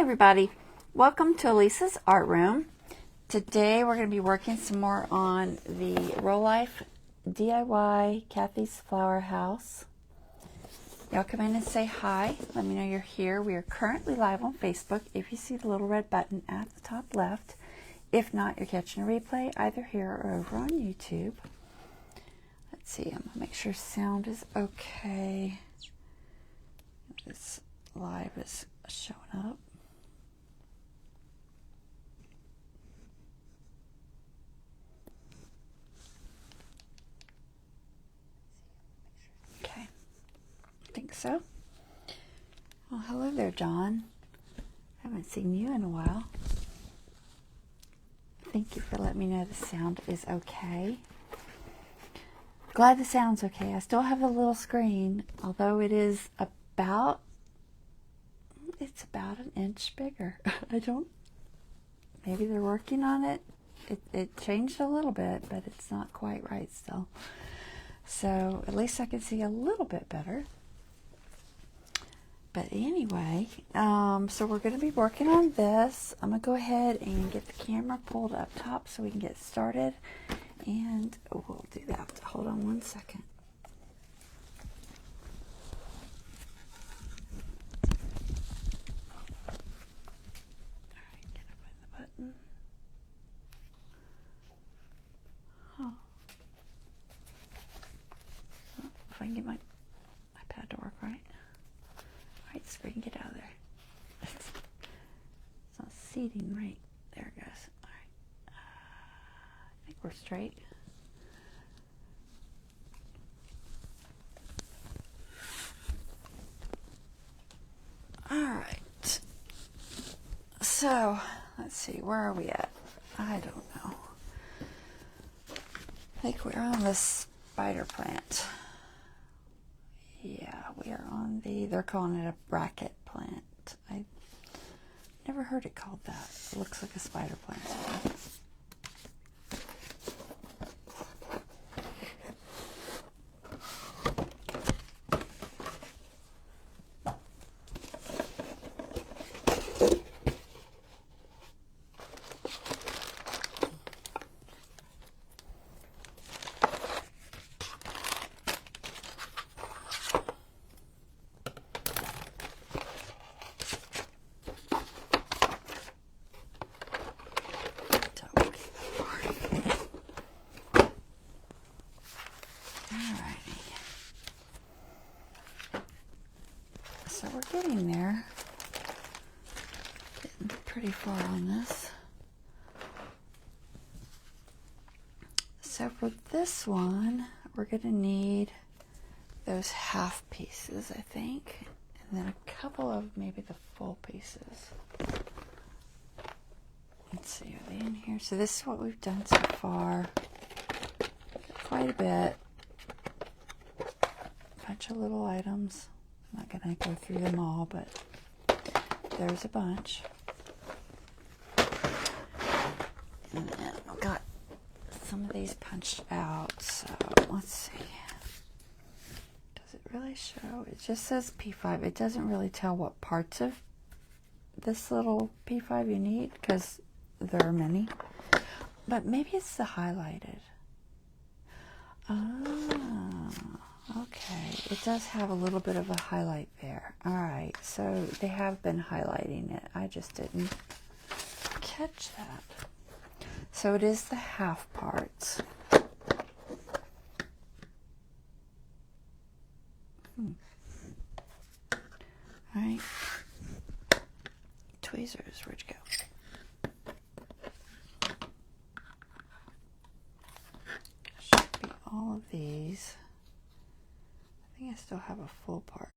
everybody, welcome to Lisa's Art Room. Today we're going to be working some more on the Rolife DIY Cathy's Flower House. Y'all come in and say hi. Let me know you're here. We are currently live on Facebook if you see the little red button at the top left. If not, you're catching a replay either here or over on YouTube. Let's see, I'm going to make sure sound is okay. This live is showing up. Okay, I think so. Well, hello there, John. I haven't seen you in a while. Thank you for letting me know the sound is okay. Glad the sound's okay. I still have a little screen, although it is about an inch bigger. Maybe they're working on it. It changed a little bit, but it's not quite right still. So at least I can see a little bit better. But anyway, so we're going to be working on this. I'm going to go ahead and get the camera pulled up top so we can get started. And we'll do that. Hold on one second. Alright, get up in the button. Huh. Oh, if I can get my iPad to work right. Alright, screen, get out of there. It's not seating right. There it goes. Alright. I think we're straight. Alright. So, let's see, where are we at? I don't know. I think we're on the spider plant. Yeah, we are on they're calling it a bracket plant. I never heard it called that. It looks like a spider plant. So we're getting there, getting pretty far on this. So for this one, we're going to need those half pieces, I think, and then a couple of maybe the full pieces. Let's see, are they in here? So this is what we've done so far. Quite a bit. Bunch of little items. I'm not going to go through them all, but there's a bunch. And then I've got some of these punched out, so let's see. Does it really show? It just says P5. It doesn't really tell what parts of this little P5 you need, because there are many. But maybe it's the highlighted. Ah. Okay, it does have a little bit of a highlight there. Alright, so they have been highlighting it. I just didn't catch that. So it is the half parts. Alright. Tweezers, where'd you go? Should be all of these. I think I still have a full part.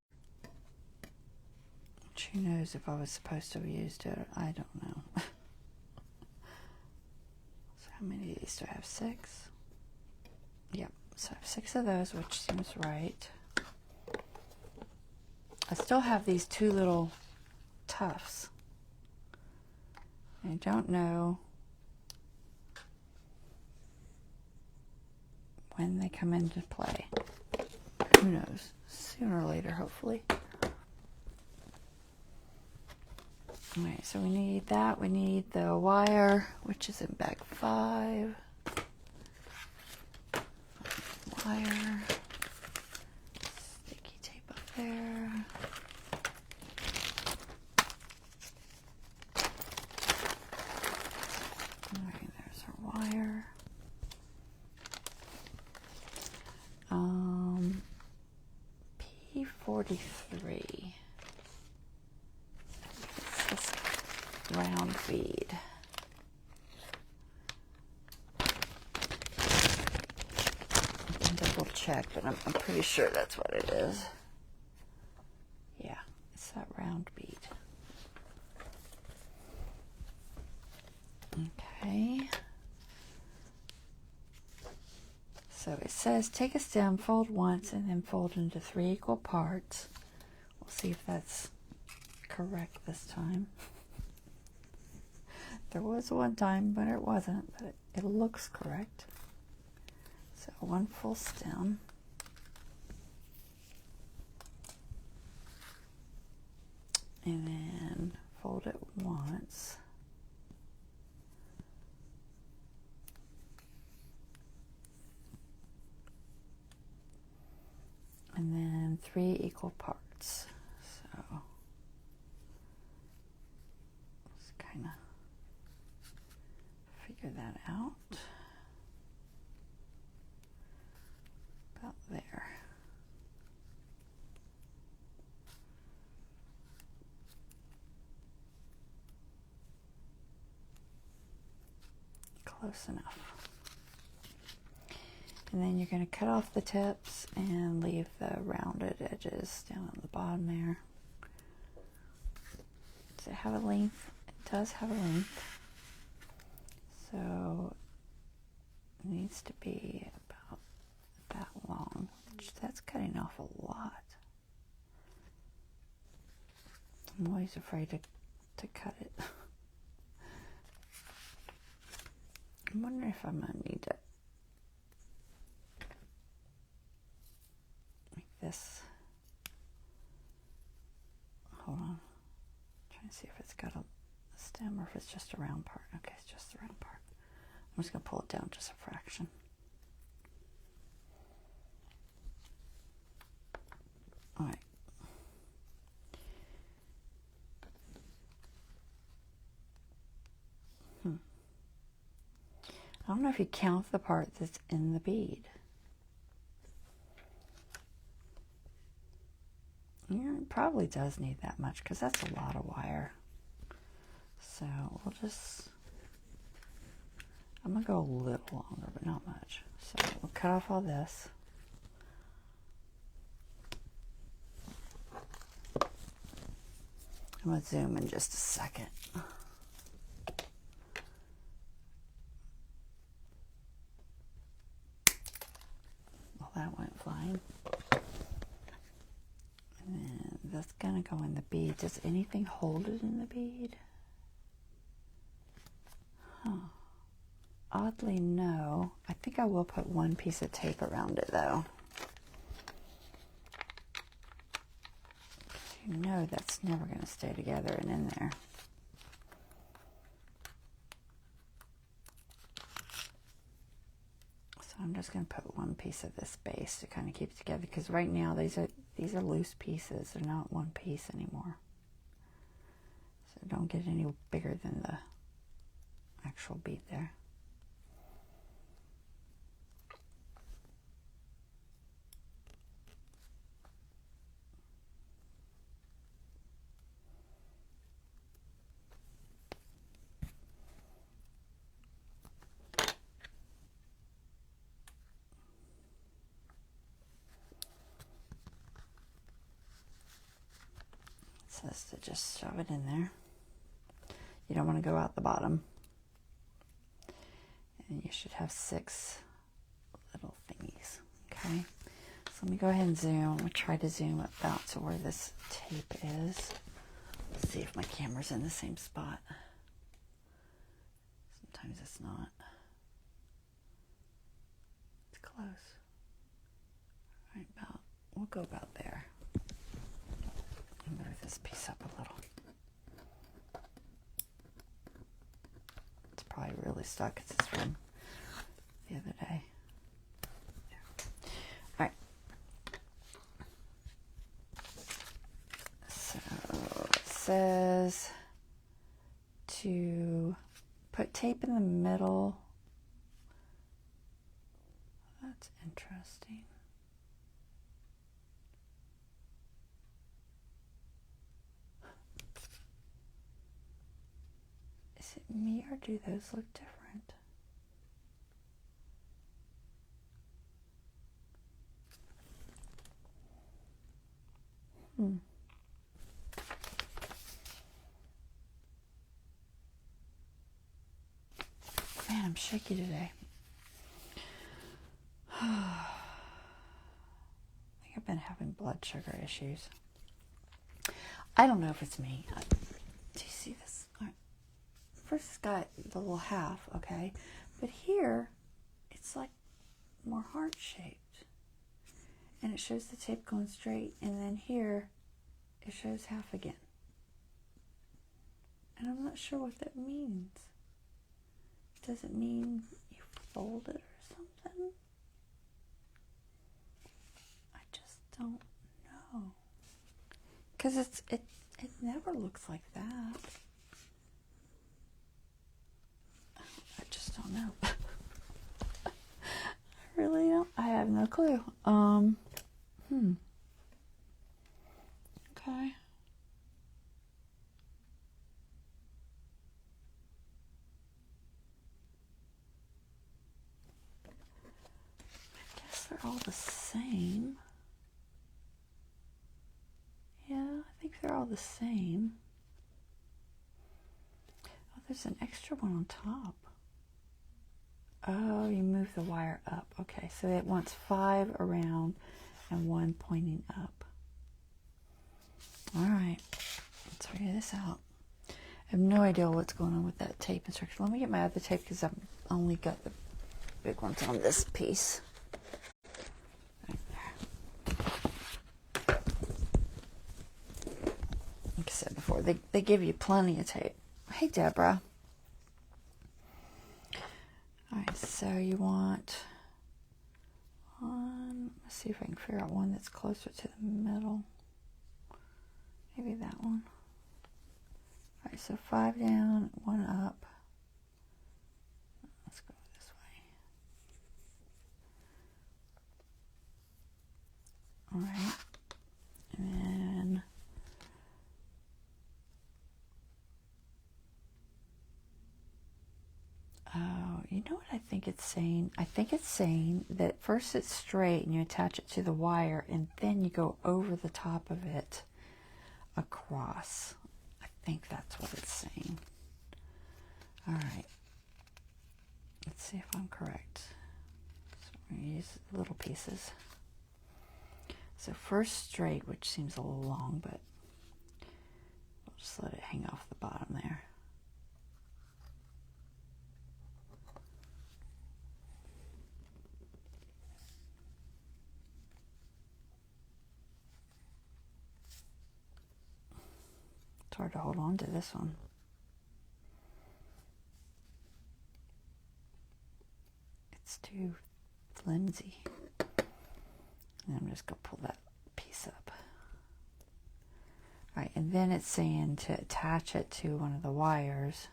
Which who knows if I was supposed to have used it. I don't know. So how many of these do I have? 6? Yep. So I have 6 of those, which seems right. I still have these 2 little tufts. I don't know when they come into play. Who knows? Sooner or later, hopefully. Alright, so we need that. We need the wire, which is in bag 5. Wire. Sticky tape up there. Alright, there's our wire. P43. It's this round bead. I can double check, but I'm pretty sure that's what it is. Yeah, it's that round bead. Okay. So it says take a stem, fold once, and then fold into 3 equal parts. We'll see if that's correct this time. There was one time, but it wasn't, but it looks correct. So 1 full stem. And then fold it once. And then 3 equal parts. So let's kind of figure that out. About there. Close enough. And then you're going to cut off the tips and leave the rounded edges down at the bottom there. Does it have a length? It does have a length. So it needs to be about that long, which that's cutting off a lot. I'm always afraid to cut it. I'm wondering if I'm going to need to make this. Hold on. I'm trying to see if it's got a stem or if it's just a round part. Okay, it's just the round part. I'm just going to pull it down just a fraction. All right. I don't know if you count the part that's in the bead. Yeah, it probably does need that much because that's a lot of wire. So we'll just, I'm going to go a little longer, but not much. So we'll cut off all this. I'm going to zoom in just a second. Well, that went fine. And then that's going to go in the bead. Does anything hold it in the bead? Huh. Oddly, no. I think I will put 1 piece of tape around it, though. You know that's never going to stay together and in there. So I'm just going to put 1 piece of this base to kind of keep it together, because right now these are loose pieces. They're not 1 piece anymore. So don't get any bigger than the actual bead there. Says to just shove it in there. You don't want to go out the bottom. And you should have 6 little thingies. Okay. So let me go ahead and zoom. I'm going to try to zoom about to where this tape is. Let's see if my camera's in the same spot. Sometimes it's not. It's close. All right, we'll go about there. Move this piece up a little. really stuck. It's this one the other day. All right. So it says to put tape in the middle. That's interesting. Is it me or do those look different? Man, I'm shaky today. I think I've been having blood sugar issues. I don't know if it's me. Do you see this? All right. First it's got the little half, okay? But here, it's like more heart-shaped. And it shows the tape going straight. And then here, it shows half again. And I'm not sure what that means. Does it mean you fold it or something? I just don't know. Because it never looks like that. I just don't know. I really don't. I have no clue. Okay. I guess they're all the same. Yeah, I think they're all the same. Oh, there's an extra one on top. Oh, you move the wire up. Okay, so it wants 5 around and 1 pointing up. All right, let's figure this out. I have no idea what's going on with that tape instruction. Let me get my other tape because I've only got the big ones on this piece. Right there. Like I said before, they give you plenty of tape. Hey, Deborah. All right, so you want one. Let's see if I can figure out one that's closer to the middle. Maybe that one. All right, so 5 down, 1 up. Let's go this way. All right, and then oh, you know what I think it's saying? I think it's saying that first it's straight and you attach it to the wire and then you go over the top of it across. I think that's what it's saying. All right. Let's see if I'm correct. So we're going to use little pieces. So first straight, which seems a little long, but we'll just let it hang off the bottom there. It's hard to hold on to this one. It's too flimsy. And I'm just going to pull that piece up. All right, and then it's saying to attach it to one of the wires.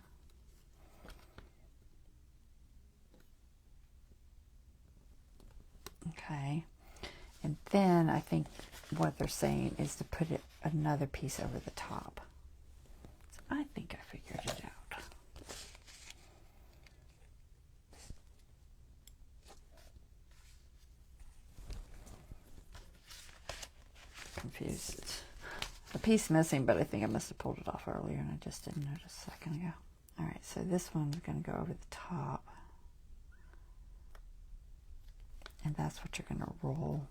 Okay, and then I think what they're saying is to put it another piece over the top. So I think I figured it out. Confused. It's a piece missing, but I think I must have pulled it off earlier and I just didn't notice a second ago. All right, so this one's going to go over the top. And that's what you're going to roll.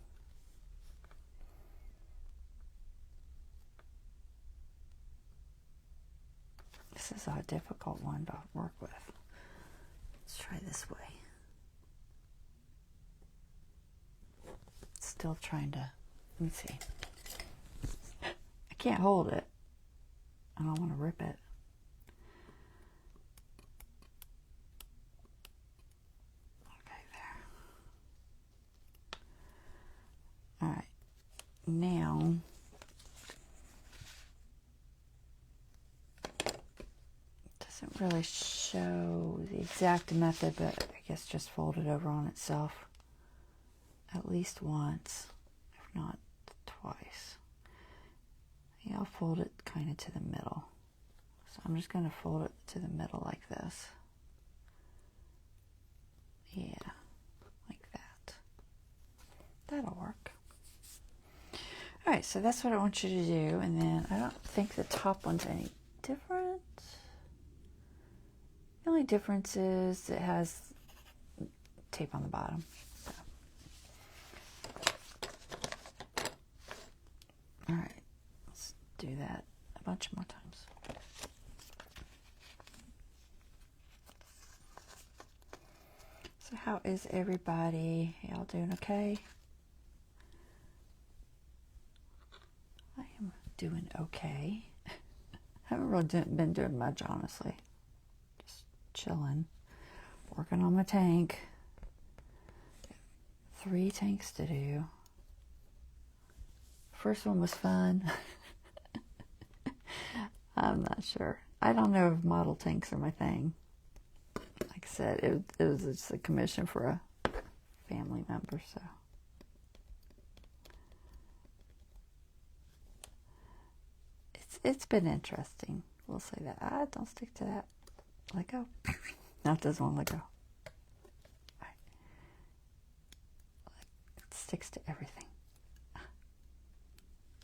This is a difficult one to work with. Let's try this way. Still trying to, let me see. I can't hold it. I don't want to rip it. All right, now doesn't really show the exact method, but I guess just fold it over on itself at least once, if not twice. Yeah, I'll fold it kind of to the middle. So I'm just going to fold it to the middle like this. Yeah, like that. That'll work. All right, so that's what I want you to do. And then I don't think the top one's any different. The only difference is it has tape on the bottom. So. All right, let's do that a bunch more times. So how is everybody? Y'all doing okay? I am doing okay. Haven't really been doing much, honestly. Just chilling, working on my tank. 3 tanks to do. First one was fun. I'm not sure. I don't know if model tanks are my thing. Like I said, it was just a commission for a family member, so. It's been interesting. We'll say that. Don't stick to that. Let go. Not this one. Let go. Right. It sticks to everything.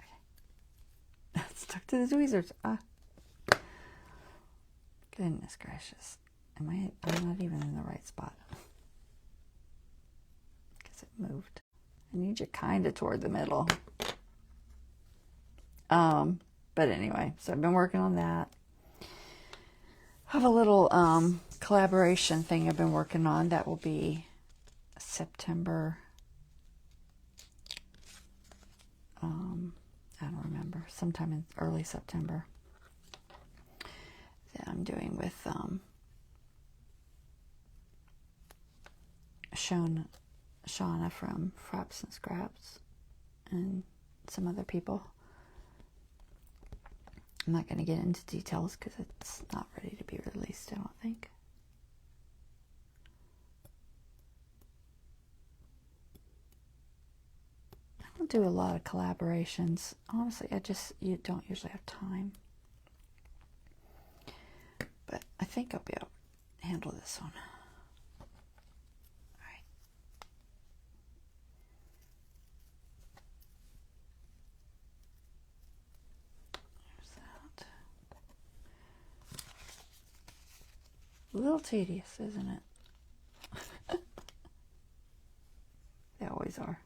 Okay. Stuck to the tweezers. Goodness gracious. I'm not even in the right spot. Because it moved. I need you kind of toward the middle. But anyway, so I've been working on that. I have a little collaboration thing I've been working on that will be September. I don't remember. Sometime in early September. That I'm doing with Shauna from Fraps and Scraps and some other people. I'm not going to get into details because it's not ready to be released, I don't think. I don't do a lot of collaborations. Honestly, you don't usually have time. But I think I'll be able to handle this one. All right. There's that. A little tedious, isn't it? They always are.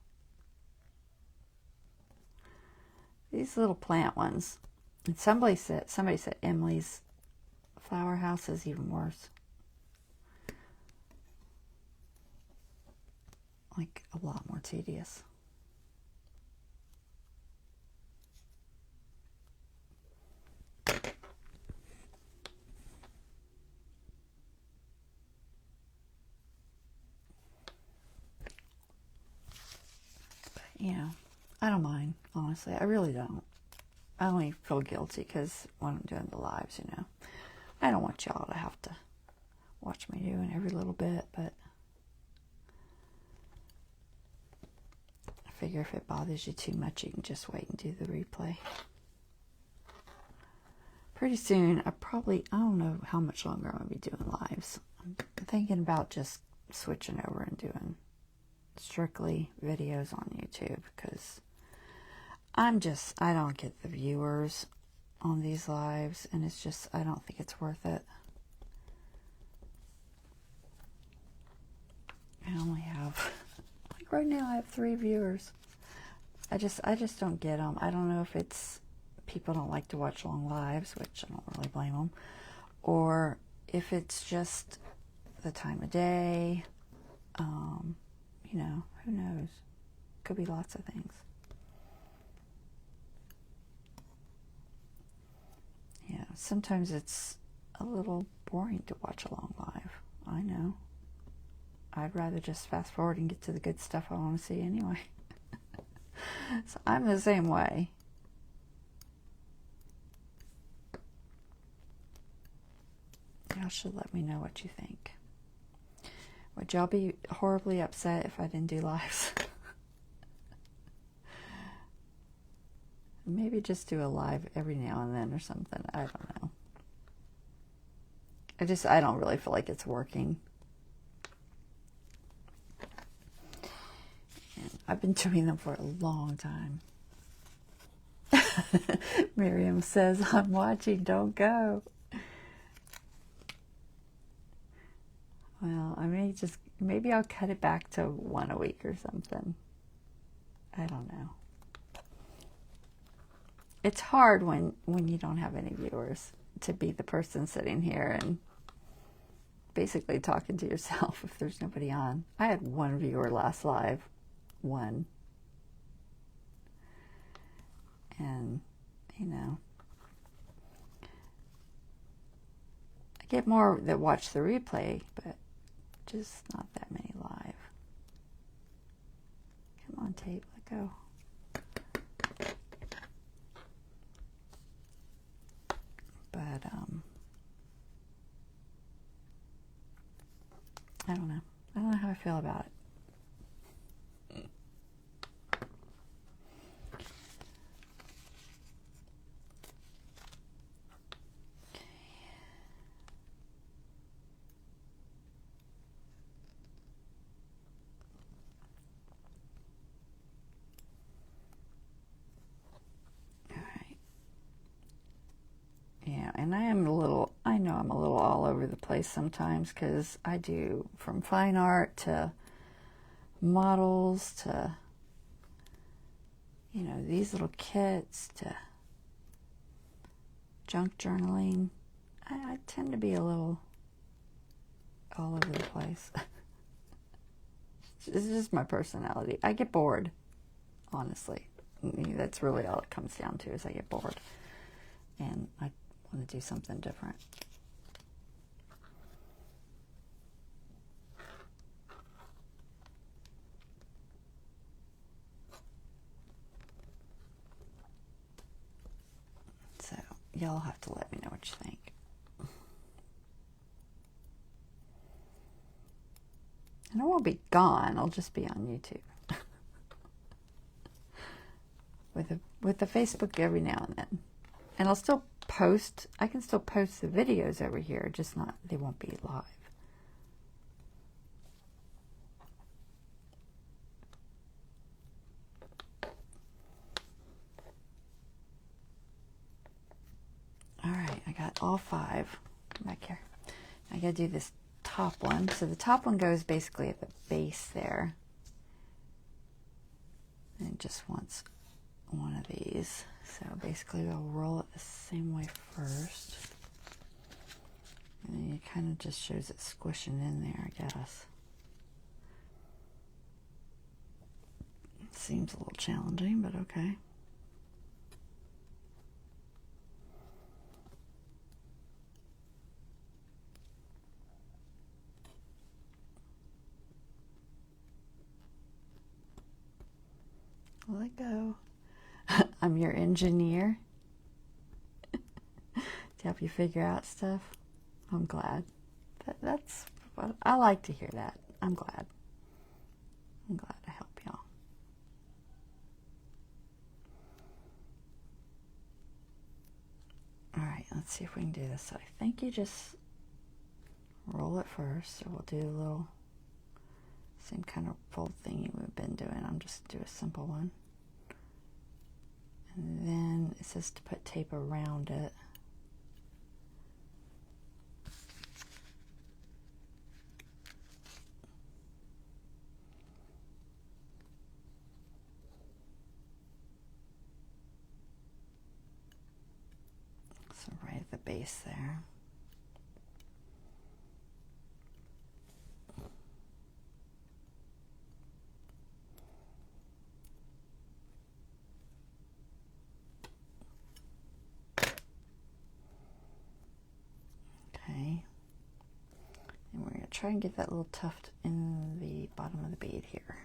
These little plant ones. And somebody said Emily's flower house is even worse. Like a lot more tedious. Yeah, I don't mind, honestly. I really don't. I only feel guilty because when I'm doing the lives, I don't want y'all to have to watch me doing every little bit, but I figure if it bothers you too much, you can just wait and do the replay. Pretty soon, I don't know how much longer I'm going to be doing lives. I'm thinking about just switching over and doing strictly videos on YouTube because I don't get the viewers on these lives, and I don't think it's worth it. I only have, like right now I have 3 viewers. I just don't get them. I don't know if it's people don't like to watch long lives, which I don't really blame them, or if it's just the time of day. Who knows? Could be lots of things. Yeah, sometimes it's a little boring to watch a long live. I know. I'd rather just fast forward and get to the good stuff I want to see anyway. So I'm the same way. Y'all should let me know what you think. Would y'all be horribly upset if I didn't do lives? Maybe just do a live every now and then or something. I don't know. I don't really feel like it's working. And I've been doing them for a long time. Miriam says, I'm watching, don't go. Well, maybe I'll cut it back to one a week or something. I don't know. It's hard when you don't have any viewers to be the person sitting here and basically talking to yourself if there's nobody on. I had one viewer last live. One. And, you know, I get more that watch the replay, but just not that many live. Come on, tape, let go. But, I don't know. I don't know how I feel about it. Yeah, and I know I'm a little all over the place sometimes because I do from fine art to models to, you know, these little kits to junk journaling. I tend to be a little all over the place. It's just my personality. I get bored, honestly. That's really all it comes down to, is I get bored. And I want to do something different. So, y'all have to let me know what you think. And I won't be gone. I'll just be on YouTube. with the Facebook every now and then. And I'll still post. I can still post the videos over here, just not, they won't be live. All right, I got all 5 back here. I gotta do this top one. So the top one goes basically at the base there. And it just wants one of these. So basically we'll roll it the same way first. And then it kind of just shows it squishing in there, I guess. Seems a little challenging, but okay. Let go. I'm your engineer to help you figure out stuff. I'm glad. That's what I like to hear. That I'm glad. I'm glad to help y'all. All right, let's see if we can do this. So I think you just roll it first. So we'll do a little same kind of fold thing we've been doing. I'm just do a simple one. And then it says to put tape around it. So right at the base there. Okay. And we're going to try and get that little tuft in the bottom of the bead here.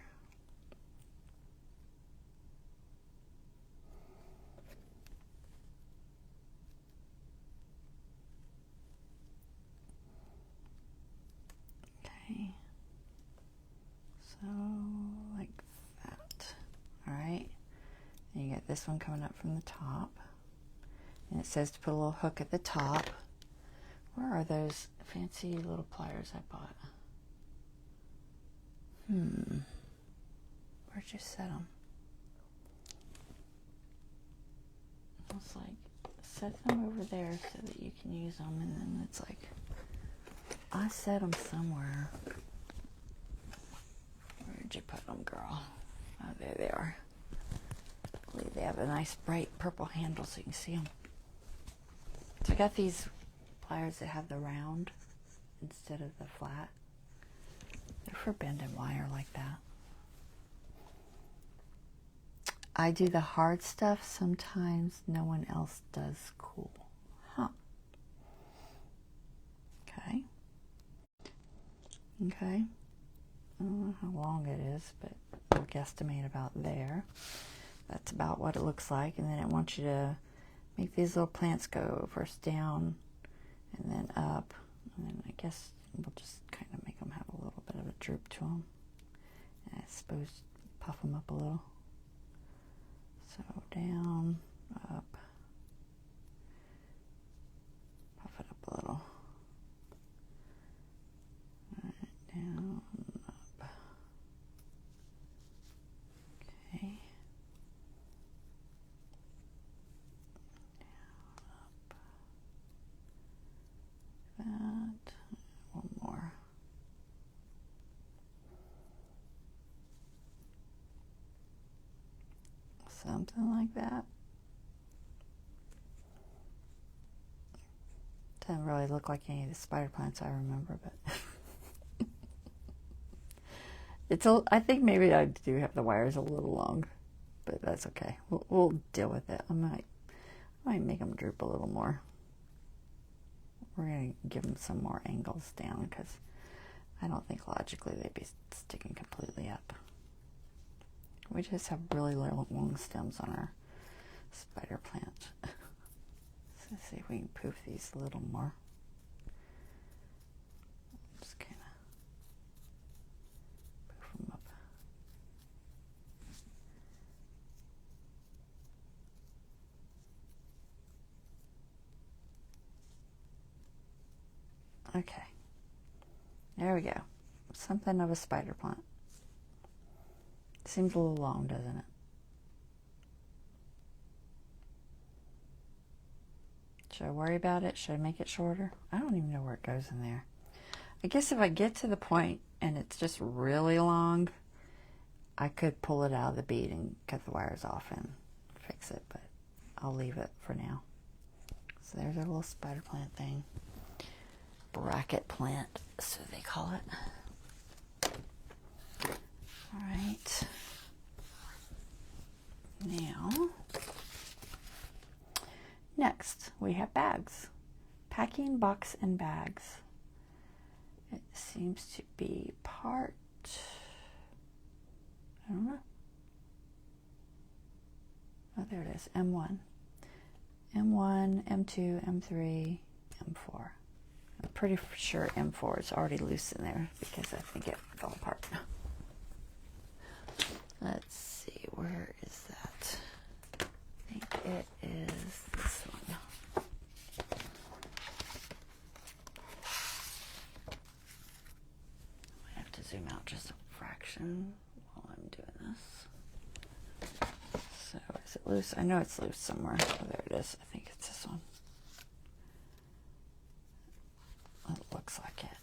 this one coming up from the top. And it says to put a little hook at the top. Where are those fancy little pliers I bought? Where'd you set them? It's like, set them over there so that you can use them, and then it's like, I set them somewhere. Where'd you put them, girl? Oh, there they are. I believe they have a nice bright purple handle so you can see them. So I got these pliers that have the round instead of the flat. They're for bending wire like that. I do the hard stuff sometimes no one else does. Cool. Huh. Okay. Okay. I don't know how long it is, but I'll guesstimate about there. That's about what it looks like. And then it wants you to make these little plants go first down and then up. And then I guess we'll just kind of make them have a little bit of a droop to them. And I suppose puff them up a little. So down, up, puff it up a little. Right, down, up. Okay. Down, up. That. One more. Something like that. Doesn't really look like any of the spider plants I remember, but it's a. I think maybe I do have the wires a little long, but that's okay. We'll deal with it. I might make them droop a little more. We're gonna give them some more angles down because I don't think logically they'd be sticking completely up. We just have really long stems on our spider plant. So let's see if we can poof these a little more. Just kind of poof them up. Okay. There we go. Something of a spider plant. Seems a little long, doesn't it? Should I worry about it? Should I make it shorter? I don't even know where it goes in there. I guess if I get to the point and it's just really long, I could pull it out of the bead and cut the wires off and fix it, but I'll leave it for now. So there's our little spider plant thing. Bracket plant, so they call it. All right. Now, next we have bags. Packing box and bags. It seems to be part, I don't know. Oh, there it is, M1. M1, M2, M3, M4. I'm pretty sure M4 is already loose in there because I think it fell apart. Let's see, where is that? I think it is this one. I have to zoom out just a fraction while I'm doing this. So, is it loose? I know it's loose somewhere. Oh, there it is. I think it's this one. It looks like it.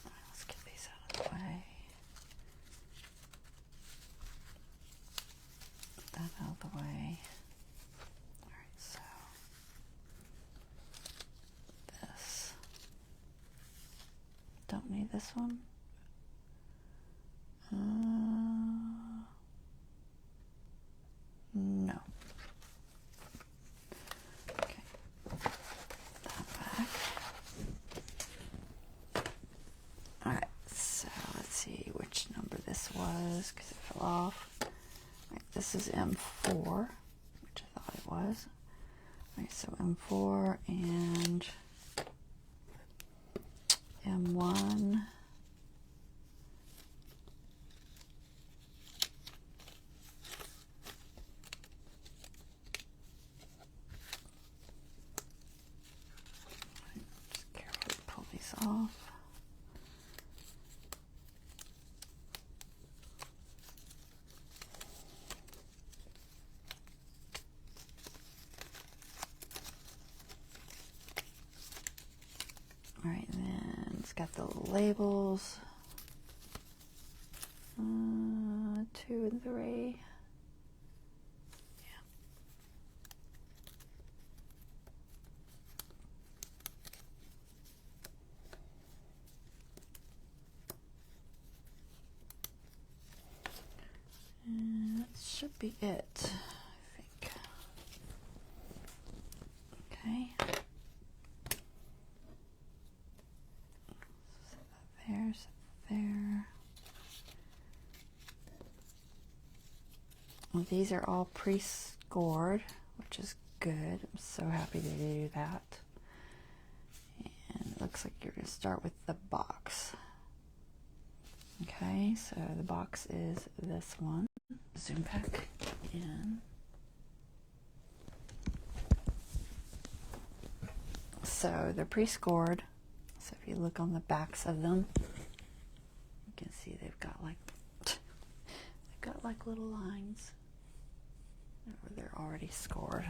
All right, let's get these out of the way. That out of the way. All right, so this. Don't need this one. No. Okay. That back. All right, so let's see which number this was because it fell off. All right, this is M4, which I thought it was. All right, so M4 and M1. off. All right, and then it's got the labels. 2 and 3. And that should be it, I think. Okay. Set that there. Well, these are all pre-scored, which is good. I'm so happy to do that. And it looks like you're going to start with the box. Okay, so the box is this one. Zoom back in. So they're pre-scored. So if you look on the backs of them, you can see they've got like little lines. They're already scored.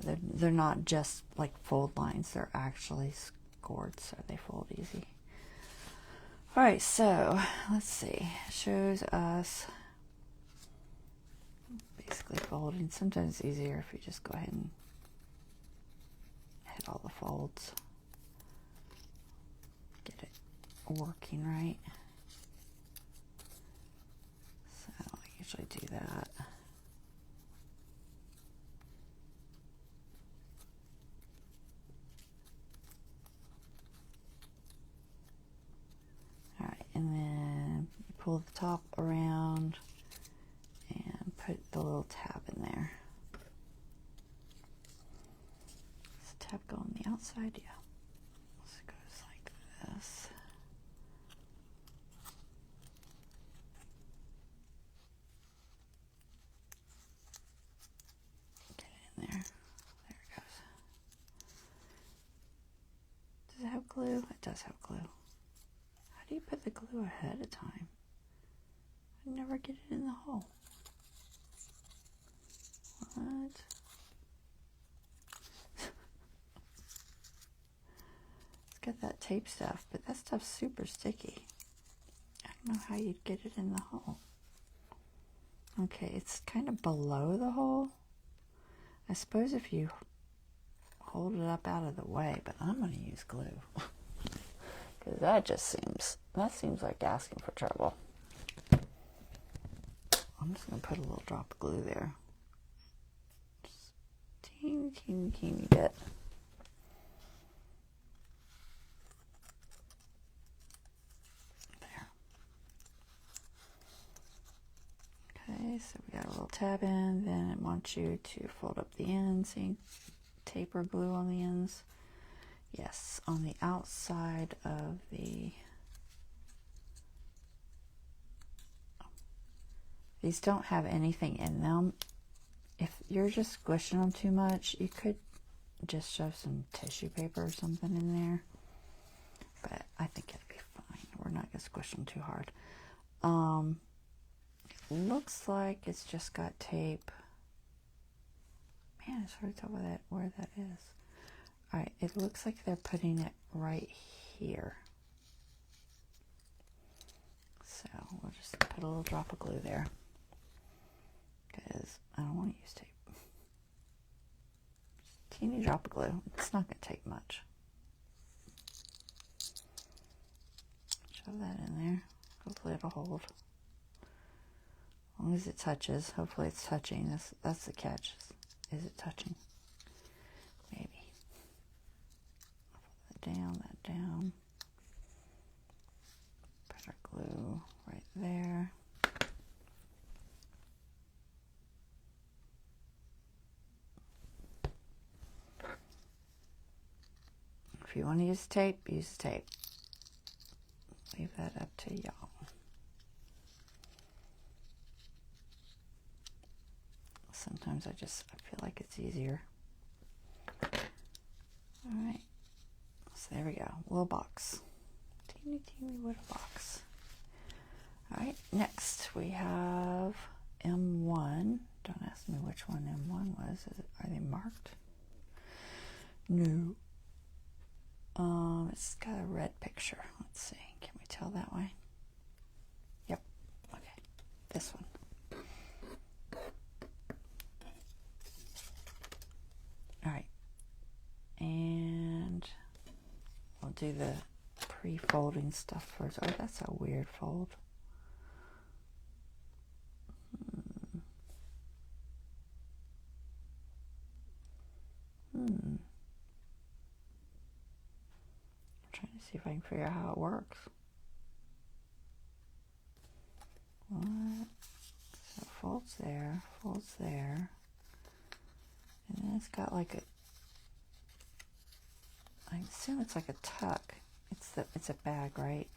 They're not just like fold lines, they're actually scored, so they fold easy. All right, so let's see. It shows us basically folding. Sometimes it's easier if you just go ahead and hit all the folds. Get it working right. So I usually do that. All right, and then you pull the top around and put the little tab in there. Does the tab go on the outside? Yeah. So it goes like this. Get it in there. There it goes. Does it have glue? It does have glue. How do you put the glue ahead of time? I never get it in the hole. What? It's got that tape stuff, but that stuff's super sticky. I don't know how you'd get it in the hole. Okay, it's kind of below the hole. I suppose if you hold it up out of the way, but I'm going to use glue. Because that seems like asking for trouble. I'm just going to put a little drop of glue there. Just teeny bit. There. Okay, so we got a little tab in, then it wants you to fold up the ends, see tape or glue on the ends. Yes, on the outside of the... These don't have anything in them. If you're just squishing them too much, you could just shove some tissue paper or something in there. But I think it'll be fine. We're not going to squish them too hard. It looks like it's just got tape. Man, it's hard to tell where that is. Alright, it looks like they're putting it right here. So we'll just put a little drop of glue there. Because I don't want to use tape. Just a teeny drop of glue. It's not going to take much. Shove that in there. Hopefully it'll hold. As long as it touches. Hopefully it's touching. That's the catch. Is it touching? Maybe. Put that down. Put our glue right there. If you want to use tape, use tape. Leave that up to y'all. Sometimes I feel like it's easier. Alright, So there we go, little box. Teeny little box. Alright, next we have M1. Don't ask me which one M1 was. Are they marked? No. It's got a red picture. Let's see. Can we tell that way? Yep. Okay. This one. Alright. And we'll do the pre-folding stuff first. Oh, that's a weird fold. I'm trying to see if I can figure out how it works. What? So it folds there, and then it's got like a, I assume it's like a tuck. It's a bag, right?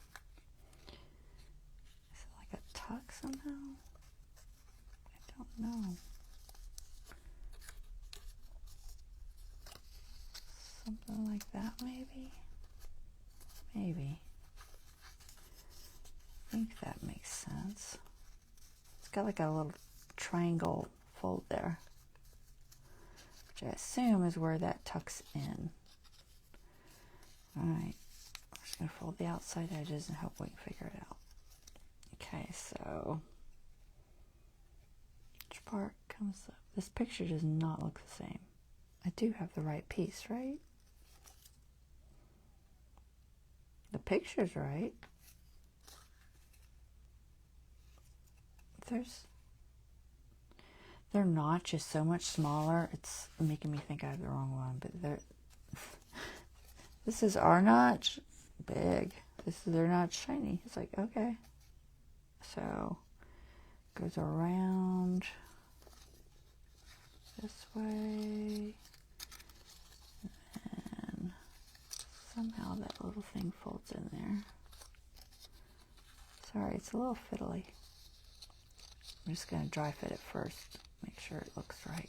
Is it like a tuck somehow? I don't know. Something like that, maybe? Maybe. I think that makes sense. It's got like a little triangle fold there, which I assume is where that tucks in. Alright, we're just going to fold the outside edges and hope we can figure it out. Okay, so which part comes up? This picture does not look the same. I do have the right piece, right? The picture's right. They're notches so much smaller. It's making me think I have the wrong one, but this is our notch, big. This is their notch, shiny. It's like, okay. So, goes around this way. And somehow that little thing folds in there. Sorry, it's a little fiddly. I'm just going to dry fit it first, make sure it looks right.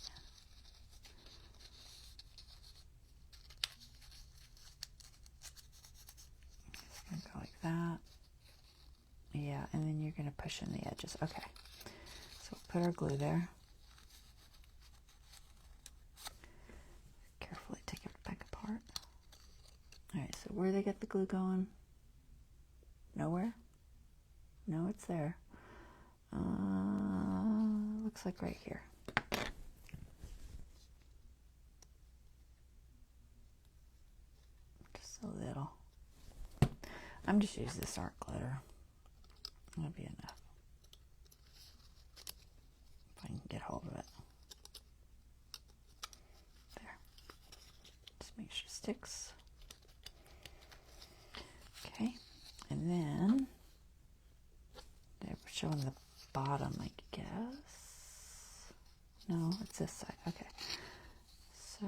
It's going to go like that. Yeah, and then you're going to push in the edges. Okay, so we'll put our glue there. Carefully take it back apart. Alright, so where do they get the glue going? Nowhere? No, it's there. Looks like right here. Just a little. I'm just using this art glitter. That'll be enough. If I can get hold of it. There. Just make sure it sticks. Okay. And then they were showing the bottom, I guess. No, it's this side. Okay. So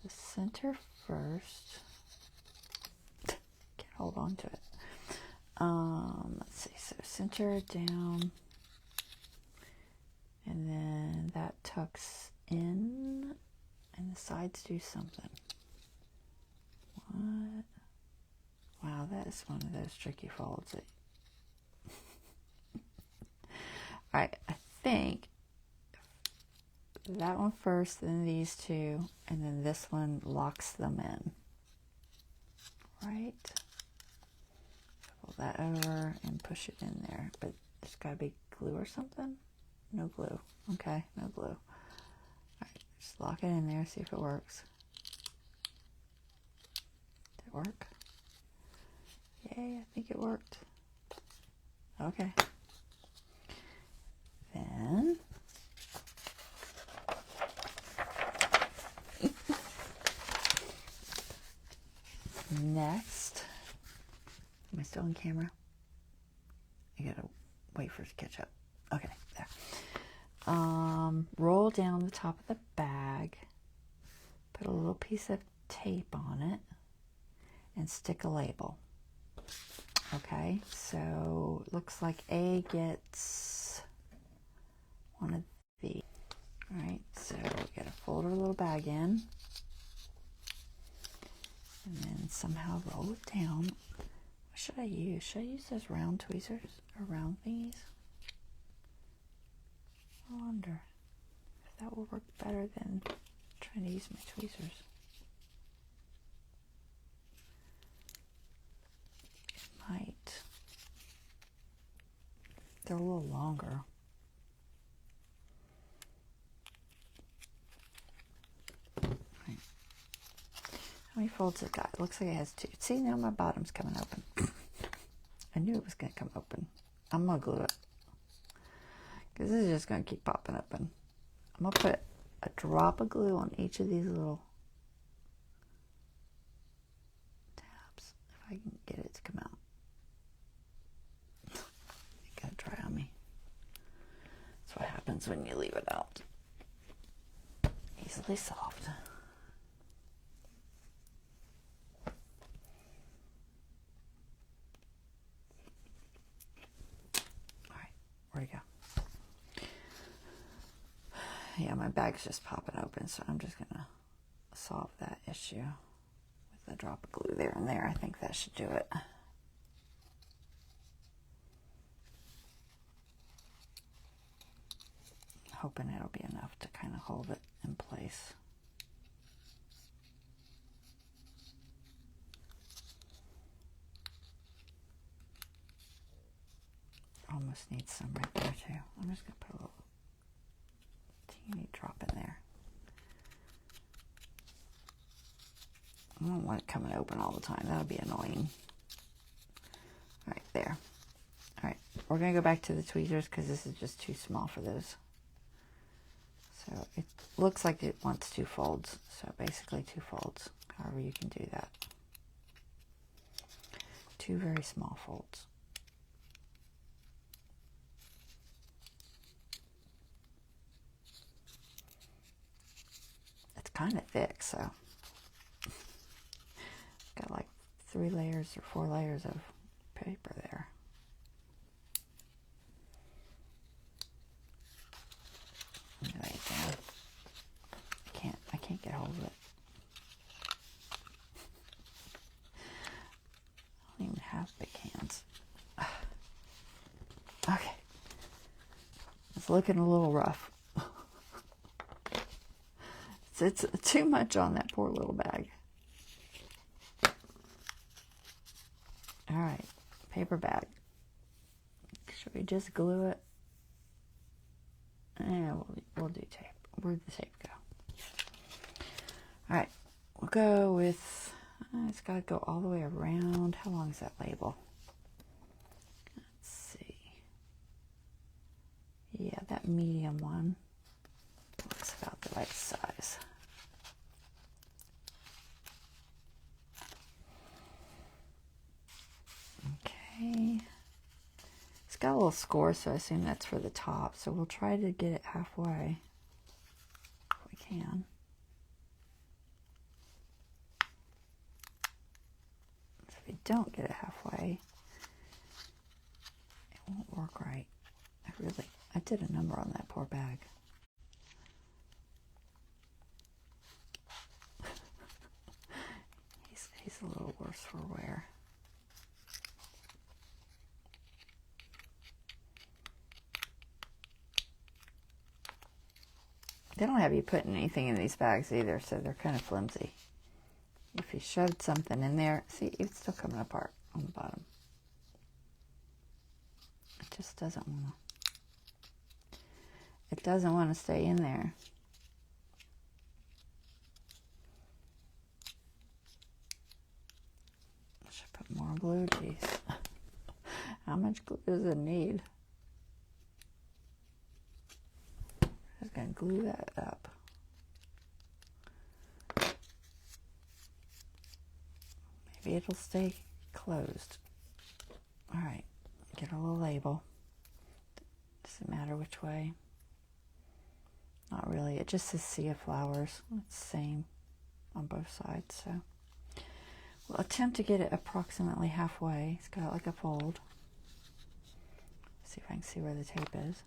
the center first. Can't hold on to it. Let's see. So center down, and then that tucks in, and the sides do something. What? Wow, that is one of those tricky folds. Alright, I think that one first, then these two, and then this one locks them in. Right? Pull that over and push it in there. But there's got to be glue or something? No glue. Okay, no glue. Alright, just lock it in there, see if it works. Did it work? Yay, I think it worked. Okay. Then next, am I still on camera? I gotta wait for it to catch up. Okay, there. Roll down the top of the bag, put a little piece of tape on it, and stick a label. Okay, so looks like A gets one of these. Alright, so we gotta fold fold our little bag in. And then somehow roll it down. What should I use? Should I use those round tweezers or round thingies? I wonder if that will work better than trying to use my tweezers. It might. They're a little longer. Right. How many folds it got? It looks like it has 2. See, now my bottom's coming open. I knew it was going to come open. I'm going to glue it, because this is just going to keep popping open. I'm going to put a drop of glue on each of these little tabs, if I can get it to come out. It got dry on me. That's what happens when you leave it out. Easily solved. Alright, where'd it go? Yeah, my bag's just popping open, so I'm just gonna solve that issue with a drop of glue there and there. I think that should do it. Hoping it'll be enough to kind of hold it in place. Almost needs some right there too. I'm just gonna put a little teeny drop in there. I don't want it coming open all the time. That'll be annoying. Alright, there. Alright, we're going to go back to the tweezers because this is just too small for those. So it looks like it wants 2 folds. So basically 2 folds. However you can do that. 2 very small folds. It's kind of thick, so got like 3 layers or 4 layers of paper there. Lay it down. I can't get hold of it. I don't even have big hands. Okay. It's looking a little rough. It's too much on that poor little bag. Alright, paper bag. Should we just glue it? Yeah, we'll do tape. Where'd the tape go? Alright, we'll go with, it's got to go all the way around. How long is that label? Let's see. Yeah, that medium one looks about the right size. Okay. It's got a little score, so I assume that's for the top. So we'll try to get it halfway if we can. So if we don't get it halfway, it won't work right. I did a number on that poor bag. He's a little worse for wear. They don't have you putting anything in these bags either, so they're kind of flimsy. If you shoved something in there, see, it's still coming apart on the bottom. It just doesn't want to. It doesn't want to stay in there. I should put more glue, geez. How much glue does it need? Just gonna glue that up. Maybe it'll stay closed. Alright, get a little label. Doesn't matter which way. Not really. It just says Sea of Flowers. It's the same on both sides, so we'll attempt to get it approximately halfway. It's got like a fold. See if I can see where the tape is.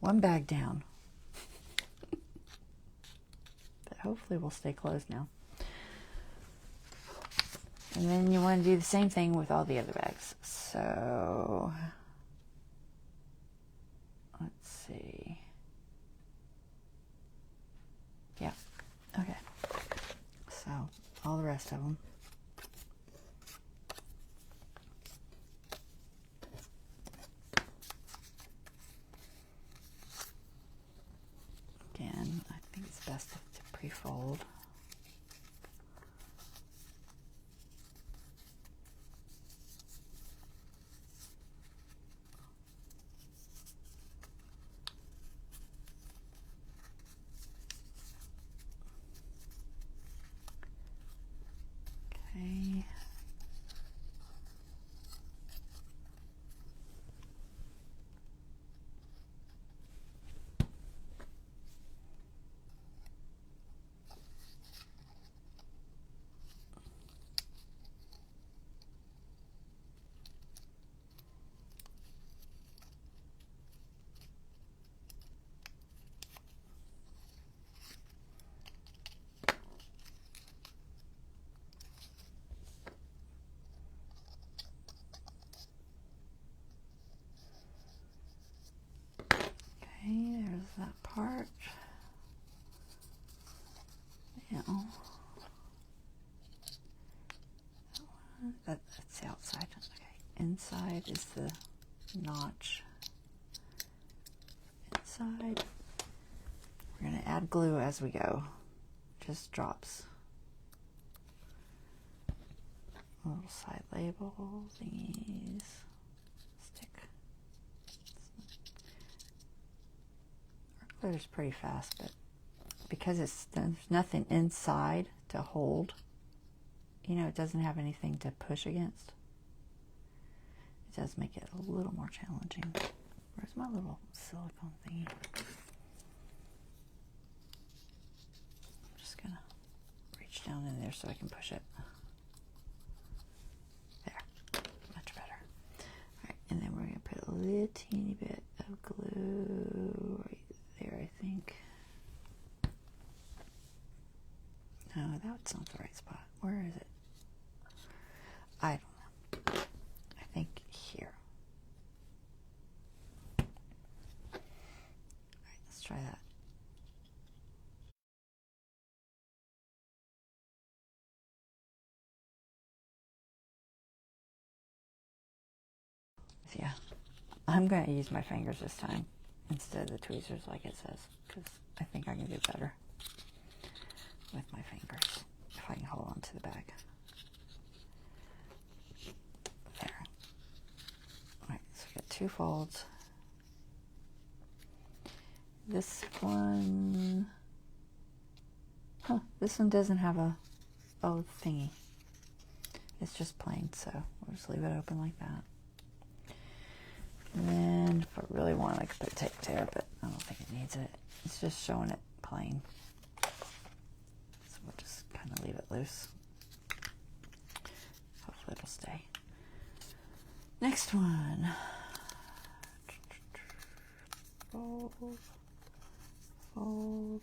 One bag down. But hopefully we'll stay closed now. And then you want to do the same thing with all the other bags. So, let's see. Yeah, okay. So, all the rest of them. Again, I think it's best to pre-fold. Okay. Okay, there's that part. Now, that's the outside. Okay, inside is the notch. Inside. We're going to add glue as we go. Just drops. Little side label thingies. Stick. Our glue is pretty fast, but because there's nothing inside to hold, you know, it doesn't have anything to push against. It does make it a little more challenging. Where's my little silicone thingy? I'm just gonna reach down in there so I can push it. There, much better. All right, and then we're gonna put a little teeny bit of glue right there, I think. No, that's not the right spot. Where is it? I don't know. I think here. All right, let's try that. Yeah, I'm going to use my fingers this time instead of the tweezers like it says, because I think I can do better with my fingers if I can hold on to the bag. There. Alright, so we got two folds. This one, this one doesn't have a thingy. It's just plain, so we'll just leave it open like that. And then if I really want, I could put tape there, but I don't think it needs it. It's just showing it plain. So we'll just kind of leave it loose. Hopefully it'll stay. Next one. Fold, fold,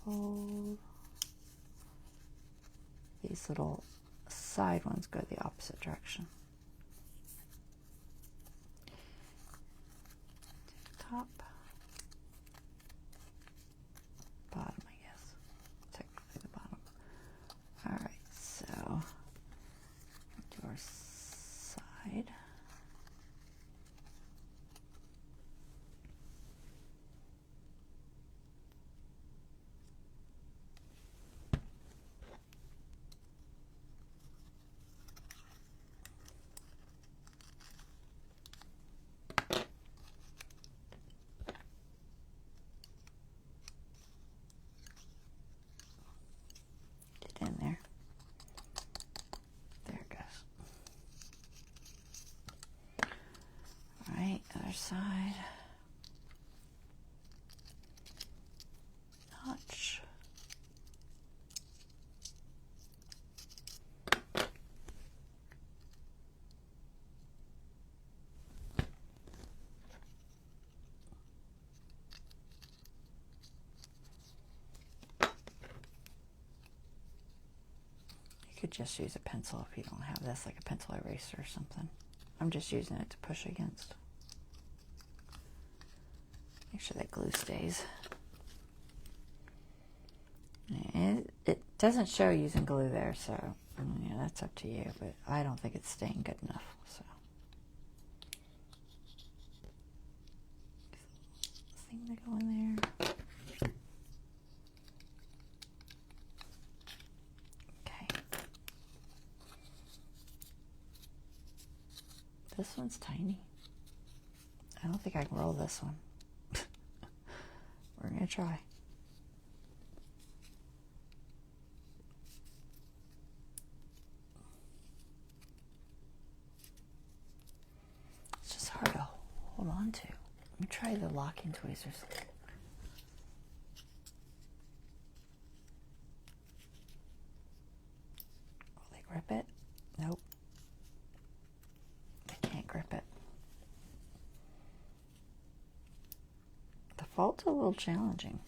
fold. These little side ones go the opposite direction. Top, bottom, I guess. Technically the bottom. All right, so do our side. could just use a pencil if you don't have this, like a pencil eraser or something. I'm just using it to push against. Make sure that glue stays. And it doesn't show using glue there, so yeah, that's up to you, but I don't think it's staying good enough. So thing to go in there. Okay. This one's tiny. I don't think I can roll this one. We're gonna try. It's just hard to hold on to. Let me try the locking tweezers. Will they grip it? Nope. They can't grip it. The fault's a little challenging.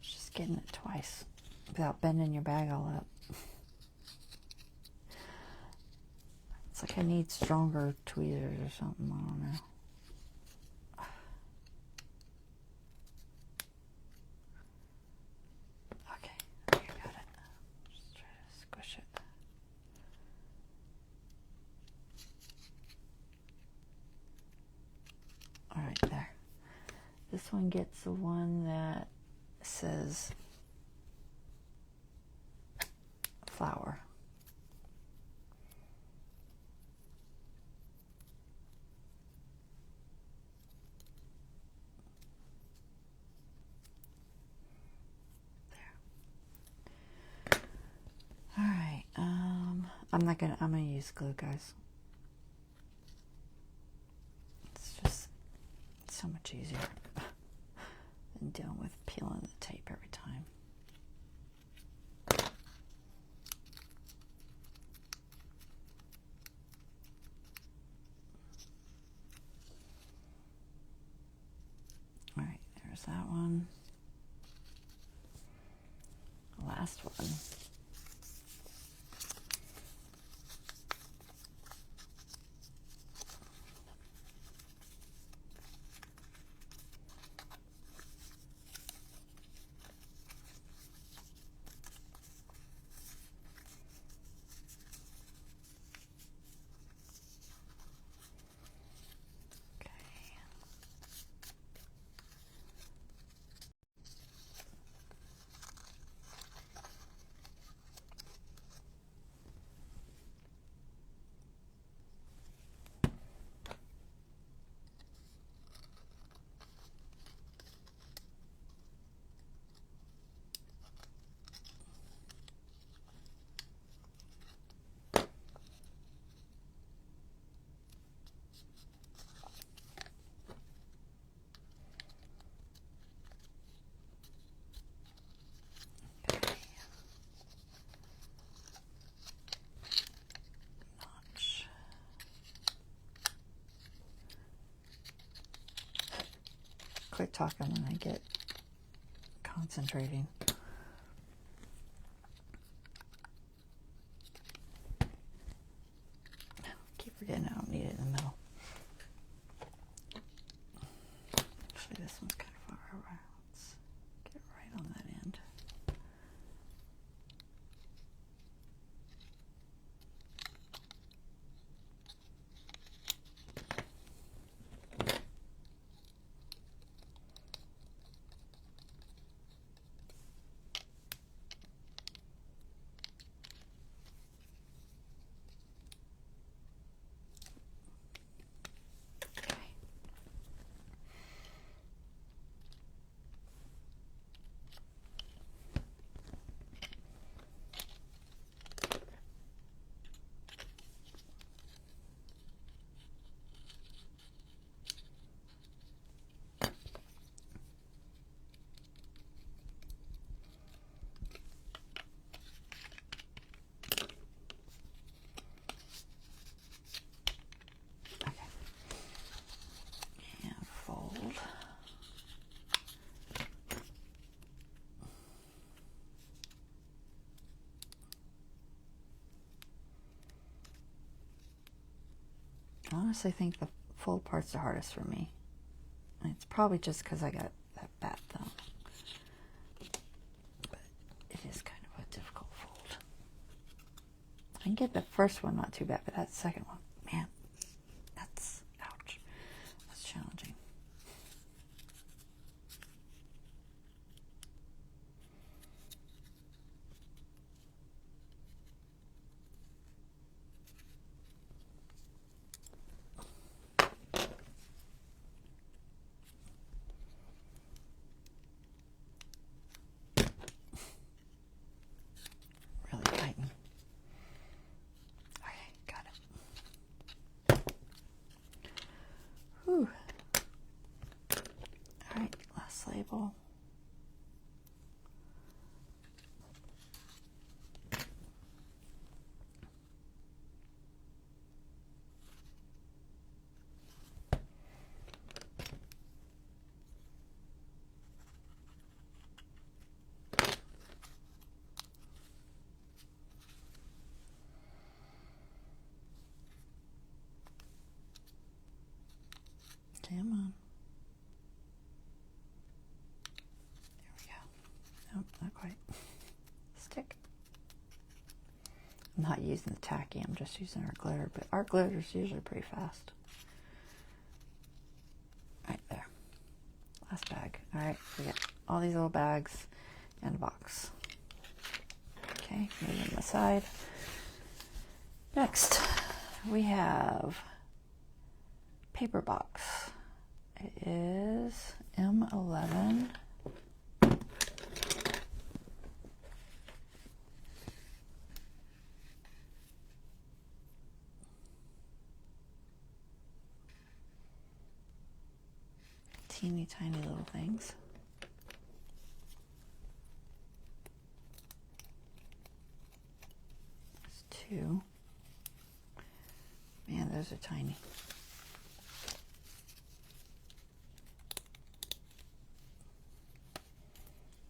Just getting it twice without bending your bag all up. It's like I need stronger tweezers or something. I don't know. Okay, I got it. Just try to squish it. All right, there. This one gets the one that says flower. All right, I'm gonna use glue, guys. It's just so much easier than dealing with peeling the tape every time. All right, there's that one. The last one. Quit talking when I get concentrating. Keep forgetting I don't need it in the middle. Actually, this one's kind of far over. Let's get right on that end. honestly think the fold part's the hardest for me. And it's probably just because I got that bad thumb. But it is kind of a difficult fold. I can get the first one not too bad, but that second one, man, that's, ouch. That's challenging. Really tighten. Okay, got it. Whew. All right, last label. Come on. There we go. Nope, not quite. Stick. I'm not using the tacky, I'm just using our glitter, but our glitter is usually pretty fast. Right there. Last bag. Alright, we got all these little bags and a box. Okay, move them aside. Next, we have paper box. It is M11. Teeny tiny little things. There's two. Man, those are tiny.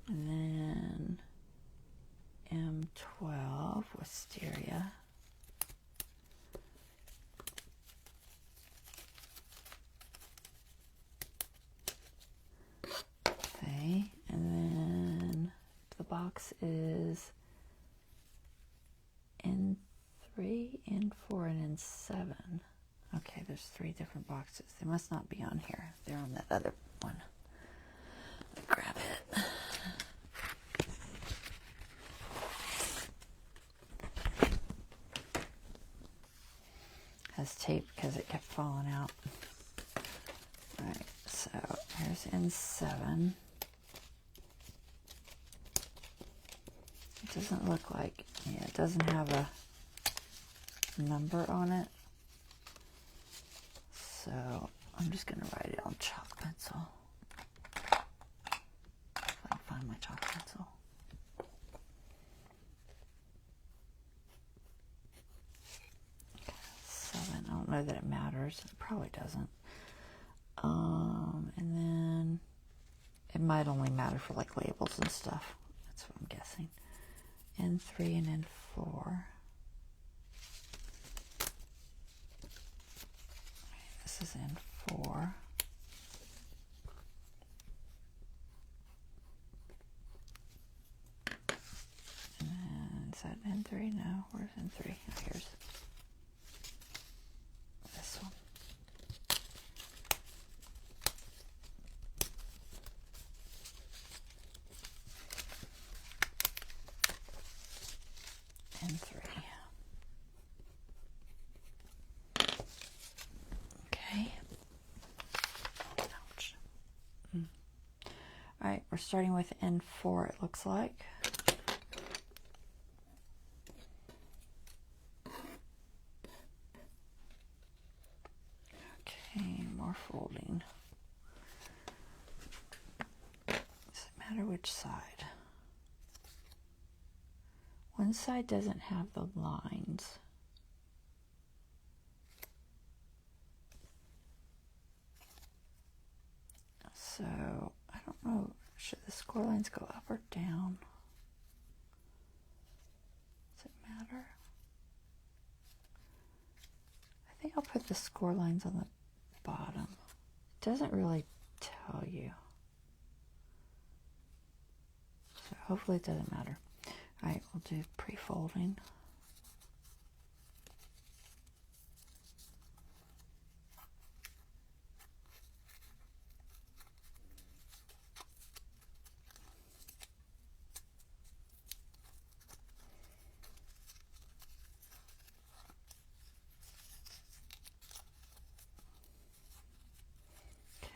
And then M12 wisteria. Okay, and then the box is N3, N4, and N7. Okay, there's 3 different boxes. They must not be on here. They're on that other one. Let me grab it. Has tape because it kept falling out. Alright, so here's N7. It doesn't look like, yeah, it doesn't have a number on it. So I'm just going to write it on chalk pencil. If I can find my chalk pencil. Okay, 7. I don't know that it matters. It probably doesn't. And then it might only matter for like labels and stuff. That's what I'm guessing. N3 and N4. This is N4. And then, is that N3? No, where's N3? Oh, here's this one. N3. Okay. Ouch. Alright, we're starting with N4, it looks like. Okay, more folding. Does it matter which side? One side doesn't have the lines. So, I don't know, should the score lines go up or down? Does it matter? I think I'll put the score lines on the bottom. It doesn't really tell you. So hopefully it doesn't matter. Alright, we'll do pre-folding.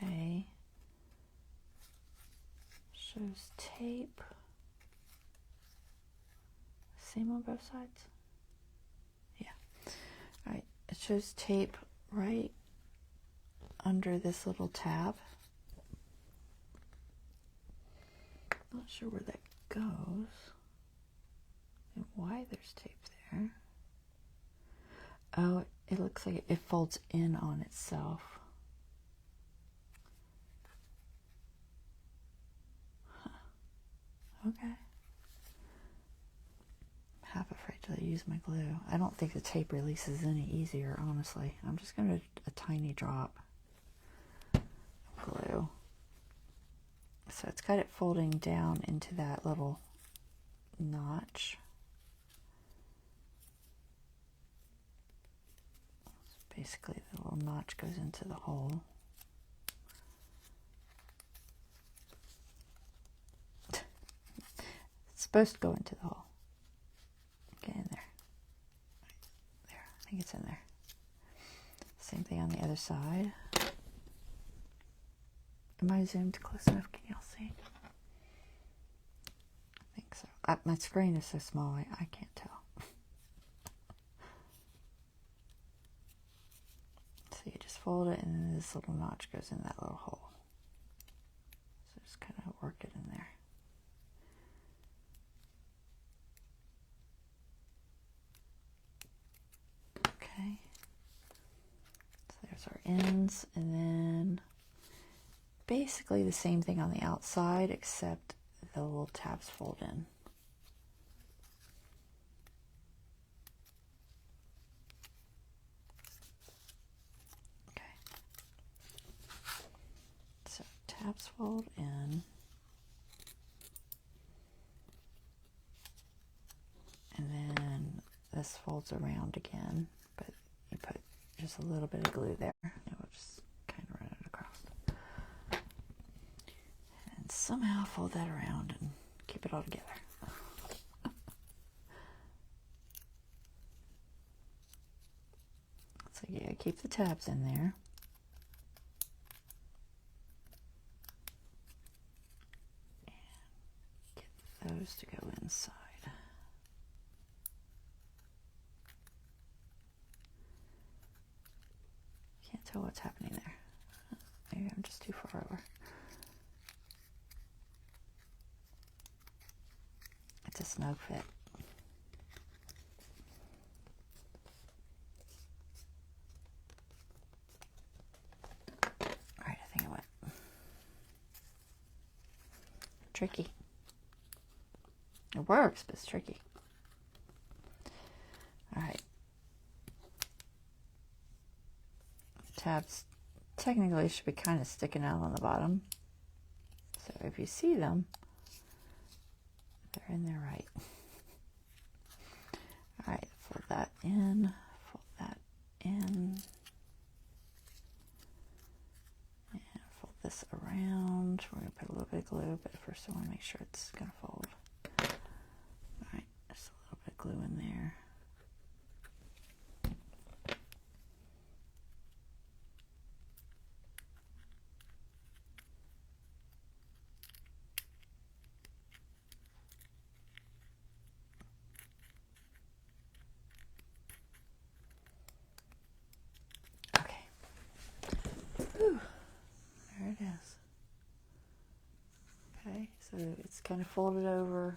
Okay. Shows tape. Same on both sides? Yeah. Alright, it shows tape right under this little tab. Not sure where that goes and why there's tape there. Oh, it looks like it folds in on itself. Huh. Okay. Half afraid to use my glue. I don't think the tape releases any easier, honestly. I'm just going to a tiny drop of glue. So it's got it folding down into that little notch. So basically the little notch goes into the hole. It's supposed to go into the hole. Get in there. There, I think it's in there. Same thing on the other side. Am I zoomed close enough? Can y'all see? I think so. My screen is so small, I can't tell. So you just fold it and then this little notch goes in that little hole. So just kind of work it in there. Okay. So there's our ends, and then basically the same thing on the outside, except the little tabs fold in. Okay. So tabs fold in. And then this folds around again, but you put just a little bit of glue there. It will just kind of run it across. And somehow fold that around and keep it all together. So yeah, keep the tabs in there. And get those to go inside. Can't tell what's happening there. Maybe I'm just too far over. It's a snug fit. Alright, I think it went. Tricky. It works, but it's tricky. Alright. Tabs technically should be kind of sticking out on the bottom. So if you see them, they're in there right. Alright, fold that in, fold that in, and fold this around. We're going to put a little bit of glue, but first I want to make sure it's going to fold. Alright, just a little bit of glue in there. There it is. Okay, so it's kind of folded over.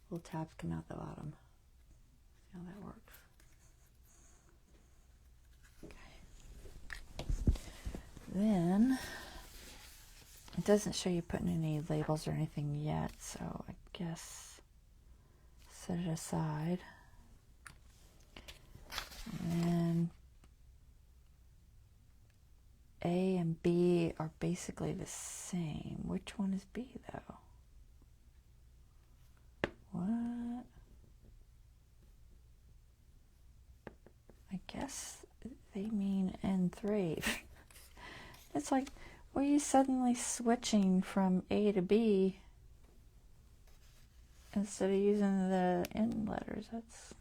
Little tabs come out the bottom. See how that works? Okay. Then, it doesn't show you putting any labels or anything yet, so I guess set it aside. And then and B are basically the same. Which one is B though? What? I guess they mean N3. It's like, were you suddenly switching from A to B instead of using the N letters? That's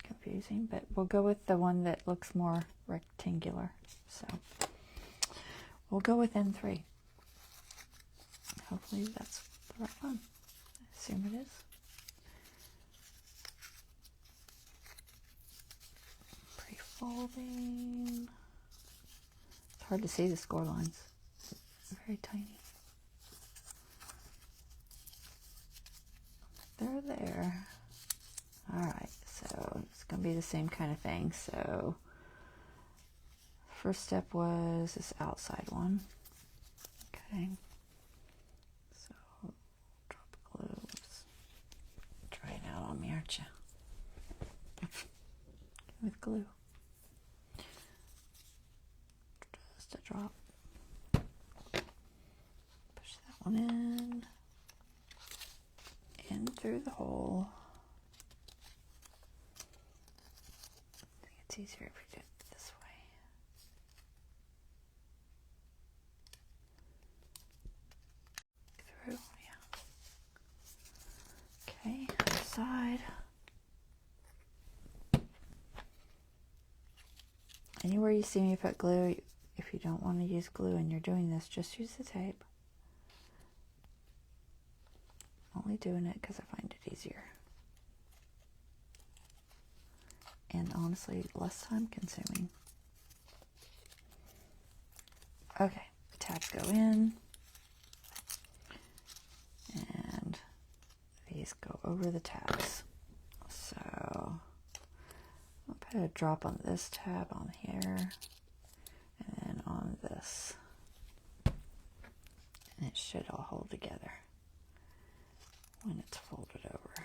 confusing, but we'll go with the one that looks more rectangular. So we'll go with N3. Hopefully that's the right one. I assume it is. Pre-folding. It's hard to see the score lines. Very tiny. They're there. Alright, so it's going to be the same kind of thing. So first step was this outside one. Okay. So drop glue. Try it out on me, aren't you? With glue. Just a drop. Push that one in through the hole. I think it's easier if we do it this way. Through, yeah. Okay, other side. Anywhere you see me put glue, if you don't want to use glue and you're doing this, just use the tape. Only doing it because I find it easier. And honestly, less time consuming. Okay, tabs go in. And these go over the tabs. So I'll put a drop on this tab on here. And then on this. And it should all hold together when it's folded over.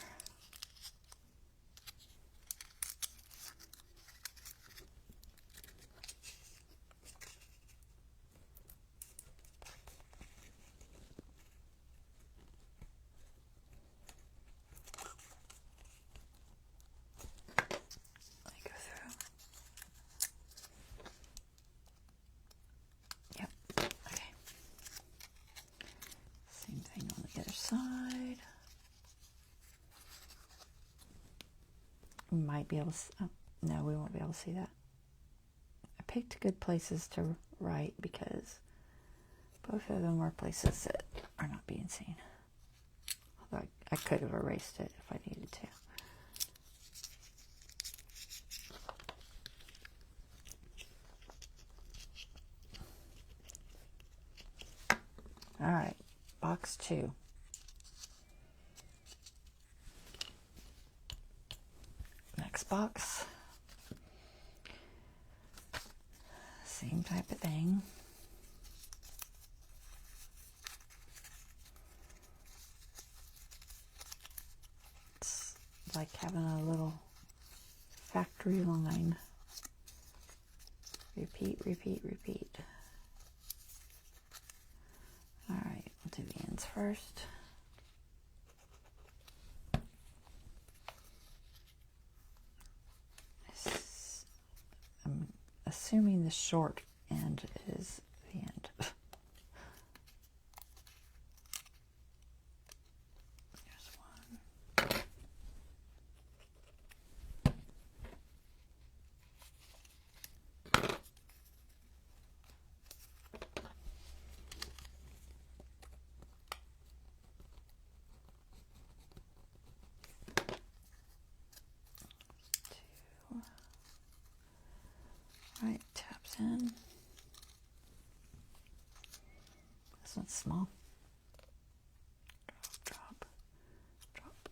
Let me go through. Yep, okay. Same thing on the other side. We might be able to, oh, no, we won't be able to see that. I picked good places to write because both of them are places that are not being seen. Although I could have erased it if I needed to. All right, box 2. Next box. Same type of thing. It's like having a little factory line. Repeat, repeat, repeat. All right, we'll do the ends first. I'm assuming the short end is the end. There's one. Right, taps in. This one's small. Drop, drop, drop.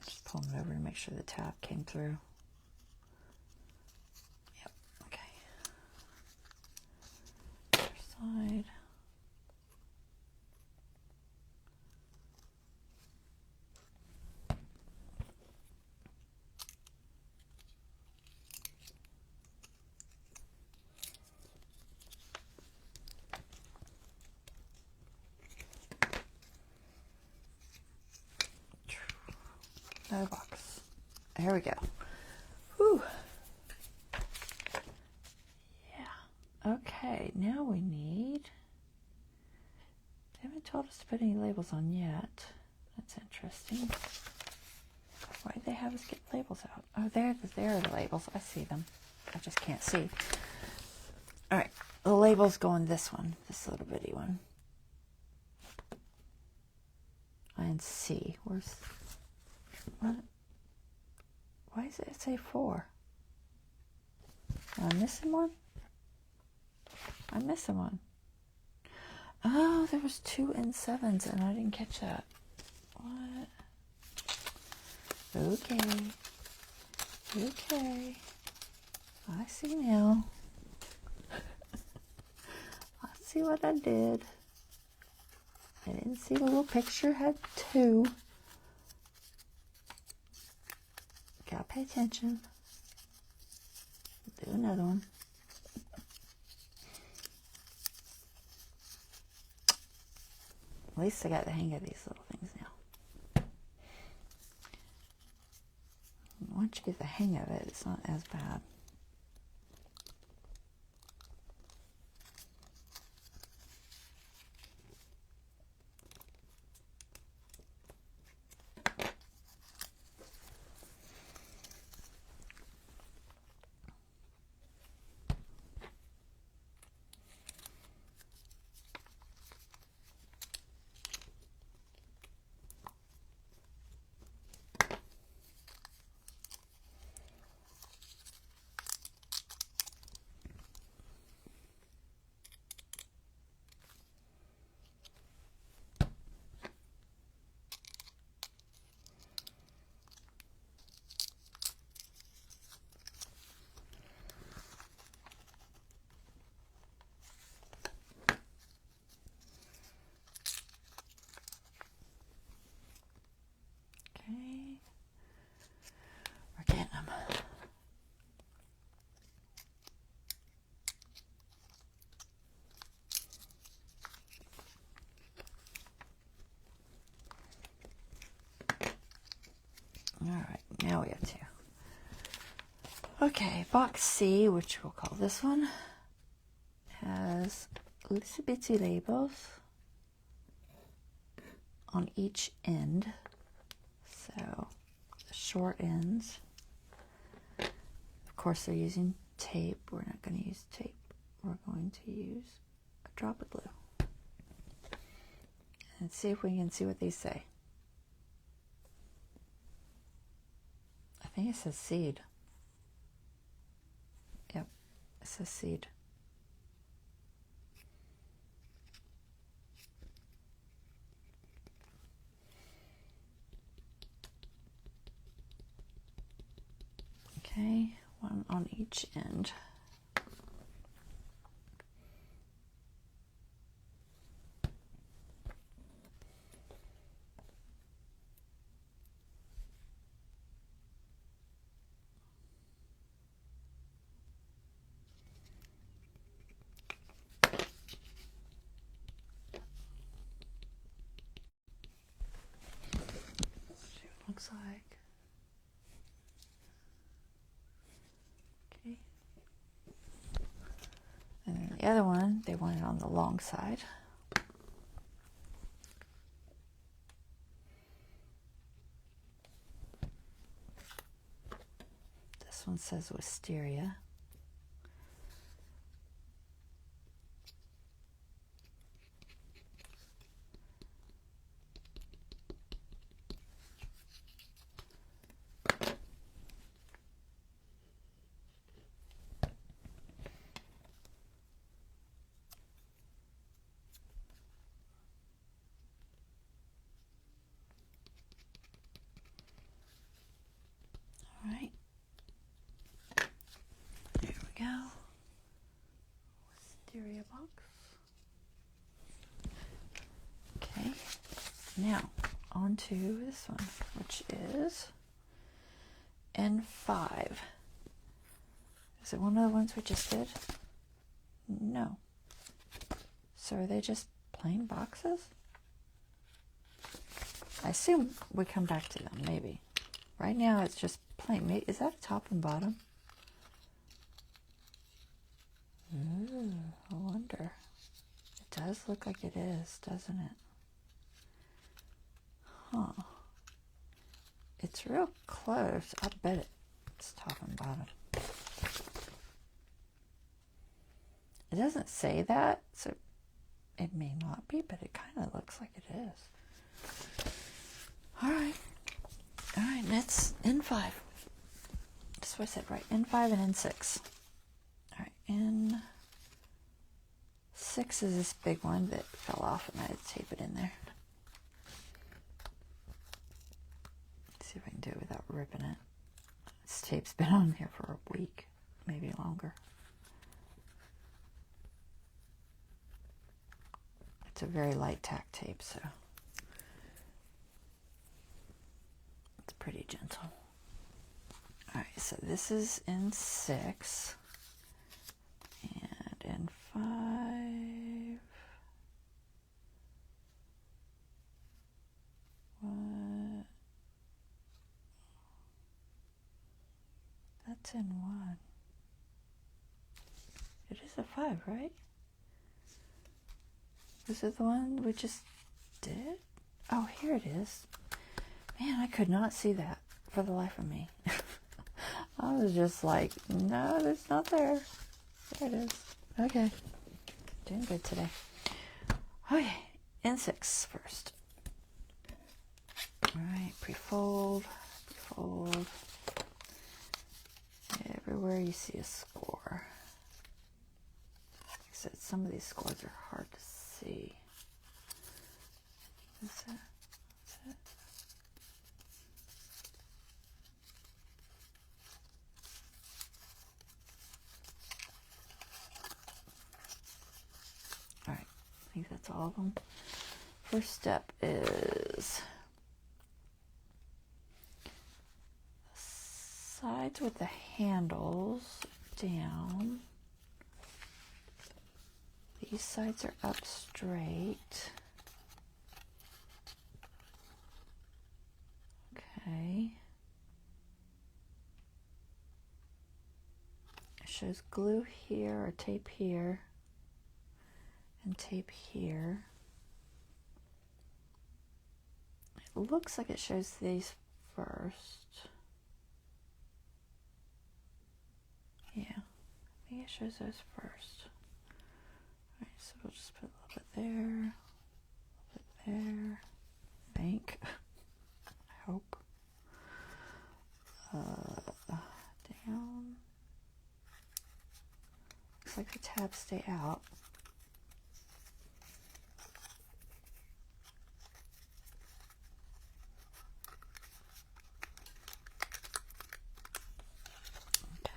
Just pull it over to make sure the tab came through. Yep, okay. Other side. Another box. Here we go. Whew. Yeah. Okay, now we need... They haven't told us to put any labels on yet. That's interesting. Why did they have us get labels out? Oh, there are the labels. I see them. I just can't see. All right, the labels go on this one, this little bitty one. And C. Where's... What? Why does it say 4? Am I missing one? I'm missing one. Oh, there was 2 and 7s and I didn't catch that. What? Okay. Okay. I see now. I see what I did. I didn't see the little picture had 2. Gotta pay attention. Do another one. At least I got the hang of these little things now. Once you get the hang of it, it's not as bad. Okay. We're getting them. All right, now we have 2. Okay, box C, which we'll call this one, has little bitsy labels on each end. So the short ends. Of course, they're using tape. We're not going to use tape. We're going to use a drop of glue. And see if we can see what these say. I think it says seed. Yep, it says seed. Okay, one on each end. Looks like. Okay. And then the other one, they want it on the long side. This one says wisteria. Now, on to this one, which is N5. Is it one of the ones we just did? No. So are they just plain boxes? I assume we come back to them, maybe. Right now it's just plain. Is that a top and bottom? Ooh, I wonder. It does look like it is, doesn't it? Huh. It's real close. I bet it's top and bottom. It doesn't say that, so it may not be, but it kind of looks like it is. All right. All right, that's N5. That's what I said, right? N5 and N6. All right, N6 is this big one that fell off, and I had to tape it in there. Let's see if I can do it without ripping it. This tape's been on here for a week, maybe longer. It's a very light tack tape, so it's pretty gentle. All right, so this is N6 and N5. What? That's N1. It is a 5, right? Is it the one we just did? Oh, here it is. Man, I could not see that for the life of me. I was just like, no, it's not there. There it is. Okay. Doing good today. Okay, N6 first. All right, pre-fold, pre-fold. Everywhere you see a score. Like I said, some of these scores are hard to see. Is it? Is it? All right, I think that's all of them. First step is sides with the handles down. These sides are up straight. Okay. It shows glue here or tape here and tape here. It looks like it shows these first. Yeah, I think it shows those first. Alright, so we'll just put a little bit there, a little bit there, I think. I hope. Down. Looks like the tabs stay out.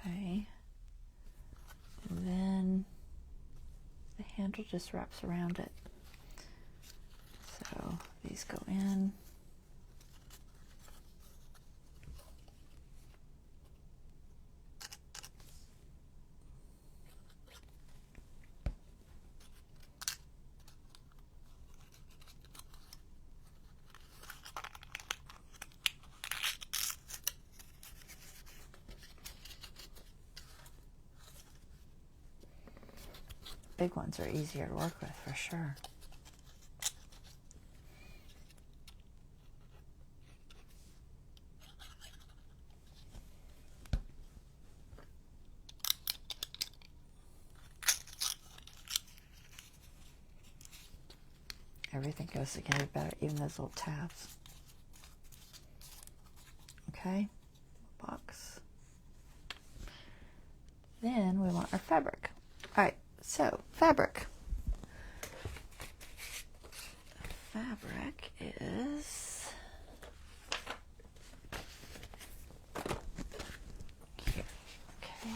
Okay. And then the handle just wraps around it. So these go in. Big ones are easier to work with for sure. Everything goes together better, even those little tabs. Okay, box. Then we want our fabric. All right, so fabric. Fabric is here. Okay.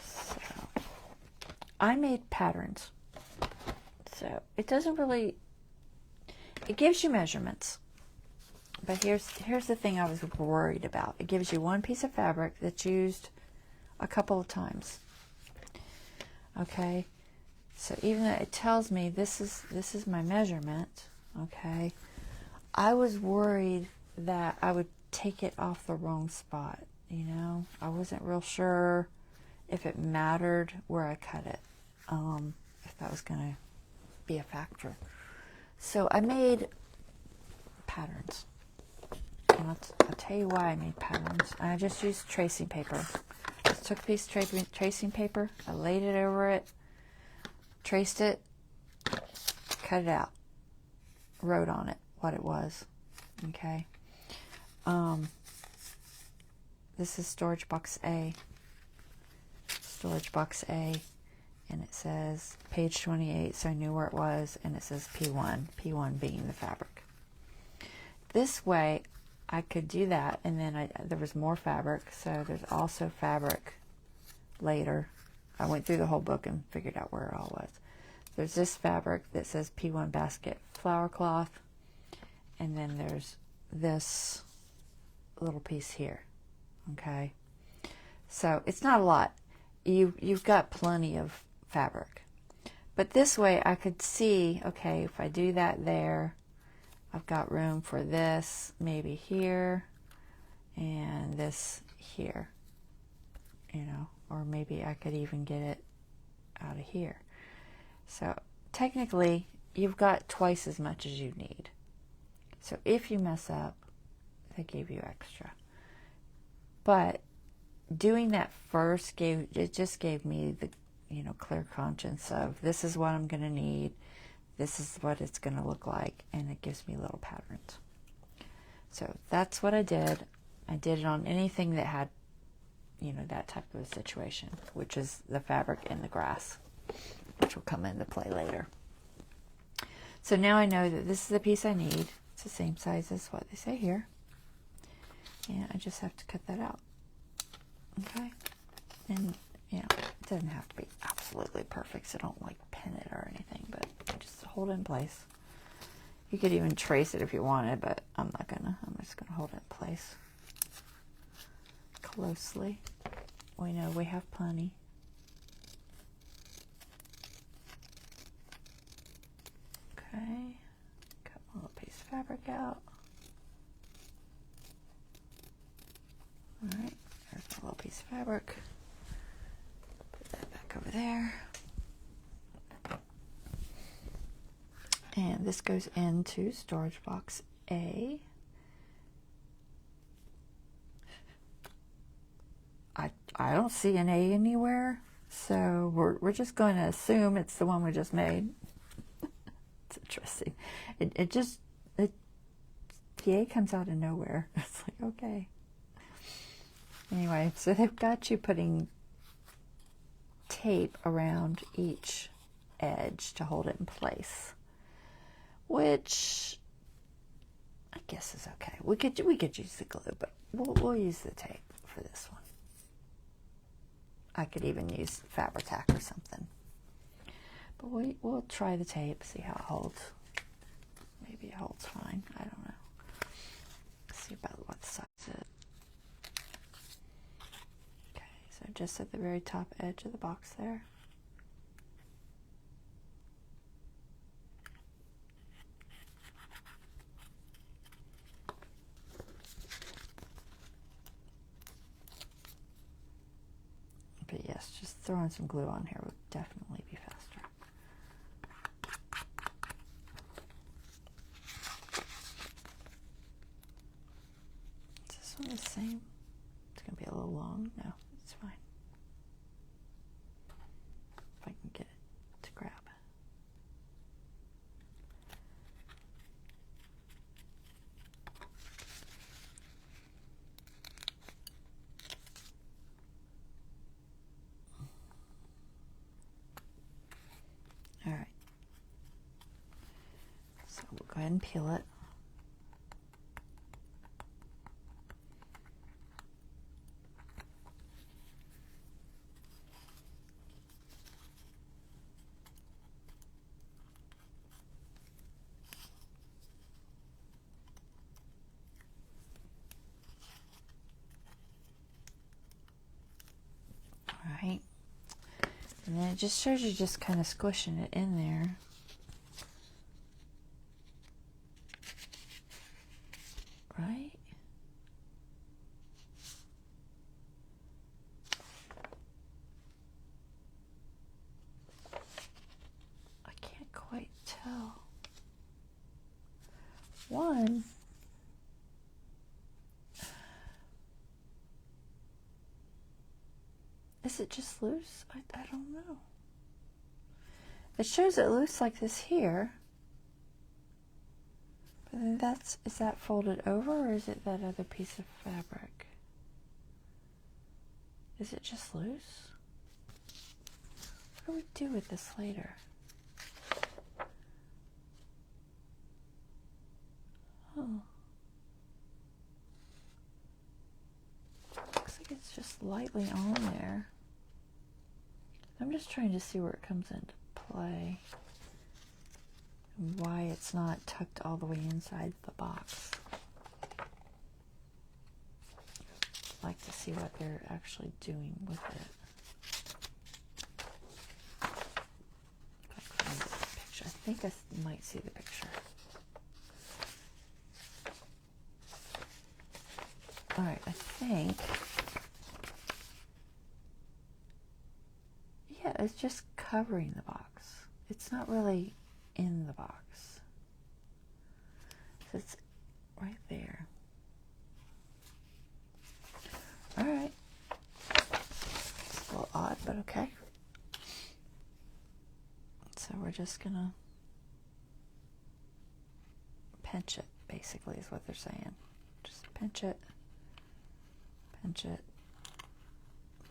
So I made patterns. So it doesn't really it gives you measurements. But here's the thing I was worried about. It gives you one piece of fabric that's used a couple of times. Okay, so even though it tells me this is my measurement, okay, I was worried that I would take it off the wrong spot. You know, I wasn't real sure if it mattered where I cut it, if that was going to be a factor. So I made patterns. And I'll tell you why I made patterns. I just used tracing paper. Just took a piece of tracing paper, I laid it over it, traced it, cut it out, wrote on it what it was. Okay. This is storage box A. Storage box A. And it says page 28, so I knew where it was, and it says P1, P1 being the fabric. This way, I could do that, and then there was more fabric, so there's also fabric later. I went through the whole book and figured out where it all was. There's this fabric that says P1 basket flower cloth, and then there's this little piece here, okay? So it's not a lot. You've got plenty of fabric. But this way I could see, okay, if I do that there, I've got room for this maybe here and this here, you know, or maybe I could even get it out of here. So technically you've got twice as much as you need. So if you mess up, they gave you extra. But doing that first just gave me the, you know, clear conscience of this is what I'm going to need. This is what it's going to look like, and it gives me little patterns. So that's what I did. I did it on anything that had, you know, that type of a situation, which is the fabric and the grass, which will come into play later. So now I know that this is the piece I need. It's the same size as what they say here. And I just have to cut that out. Okay? And, you know, it doesn't have to be absolutely perfect, so don't, like, pin it or anything, but just hold it in place. You could even trace it if you wanted, but I'm not gonna. I'm just gonna hold it in place closely. We know we have plenty. Okay, cut my little piece of fabric out. Alright, there's my little piece of fabric. Put that back over there. And this goes into storage box A. I don't see an A anywhere, so we're just going to assume it's the one we just made. It's interesting. The A comes out of nowhere. It's like, okay. Anyway, so they've got you putting tape around each edge to hold it in place, which I guess is okay. We could use the glue, but we'll use the tape for this one. I could even use Fabri-Tac or something, but we'll try the tape, see how it holds. Maybe it holds fine. I don't know. Let's see about what size it is. Okay, so just at the very top edge of the box there. But yes, just throwing some glue on here would definitely be faster. Is this one the same? It's going to be a little long. No, it's fine. If I can get it to grab. All right. So we'll go ahead and peel it. it just shows you just kind of squishing it in there. Right? I can't quite tell. One, is it just loose? I don't know. It shows it loose like this here. But then is that folded over, or is it that other piece of fabric? Is it just loose? What do we do with this later? Oh. Looks like it's just lightly on there. I'm just trying to see where it comes into play. And why it's not tucked all the way inside the box. I'd like to see what they're actually doing with it. If I can find the picture. I think I might see the picture. Alright, I think, yeah, it's just covering the box. It's not really in the box. So it's right there. Alright. It's a little odd, but okay. So we're just gonna pinch it, basically, is what they're saying. Just pinch it. Pinch it,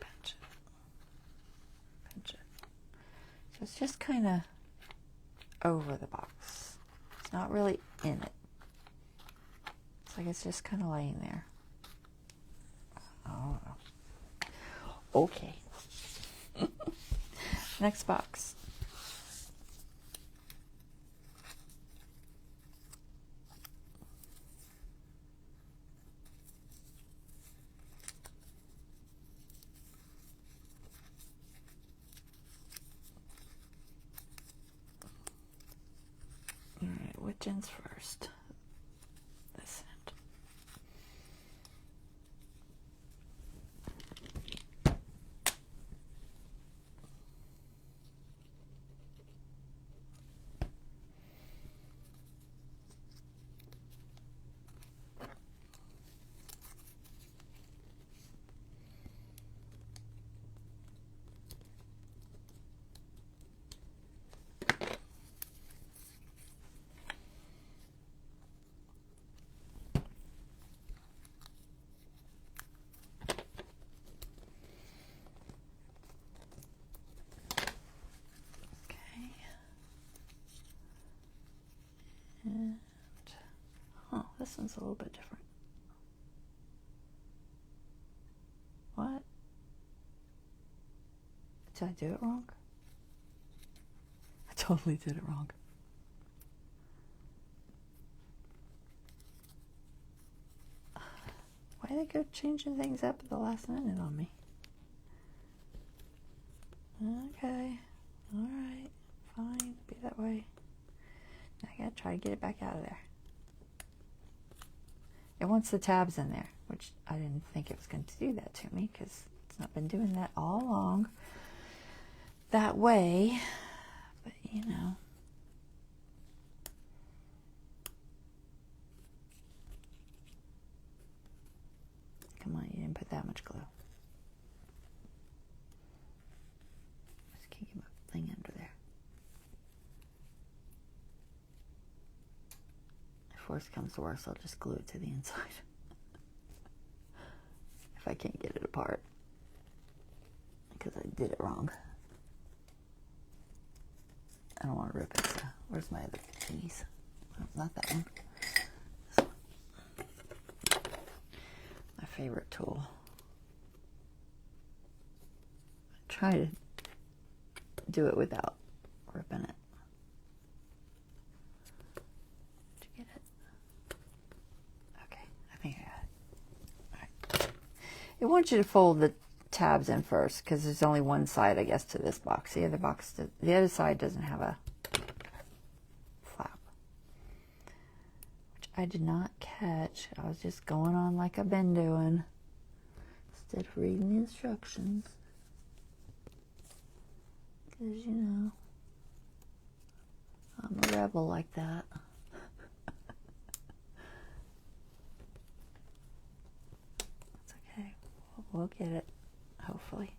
pinch it, pinch it. So it's just kind of over the box. It's not really in it. It's like it's just kind of laying there. Oh, okay. Next box. Which end's first? This end. And, oh, this one's a little bit different. What? Did I do it wrong? I totally did it wrong. Why they go changing things up at the last minute on me? Okay. Alright. Fine. Be that way. I gotta try to get it back out of there. It wants the tabs in there, which I didn't think it was going to do that to me because it's not been doing that all along that way. But you know. Come on, you didn't put that much glue. Just can't get my thing under there. If worse comes to worse, I'll just glue it to the inside. If I can't get it apart. Because I did it wrong. I don't want to rip it, so where's my other thingies? Oh, not that one. This one. My favorite tool. Try to do it without ripping it. Did you get it? Okay, I think I got it. All right. It wants you to fold tabs in first because there's only one side, I guess, to this box. The other side doesn't have a flap, which I did not catch. I was just going on like I've been doing instead of reading the instructions. Because, you know, I'm a rebel like that. That's okay. We'll get it, hopefully.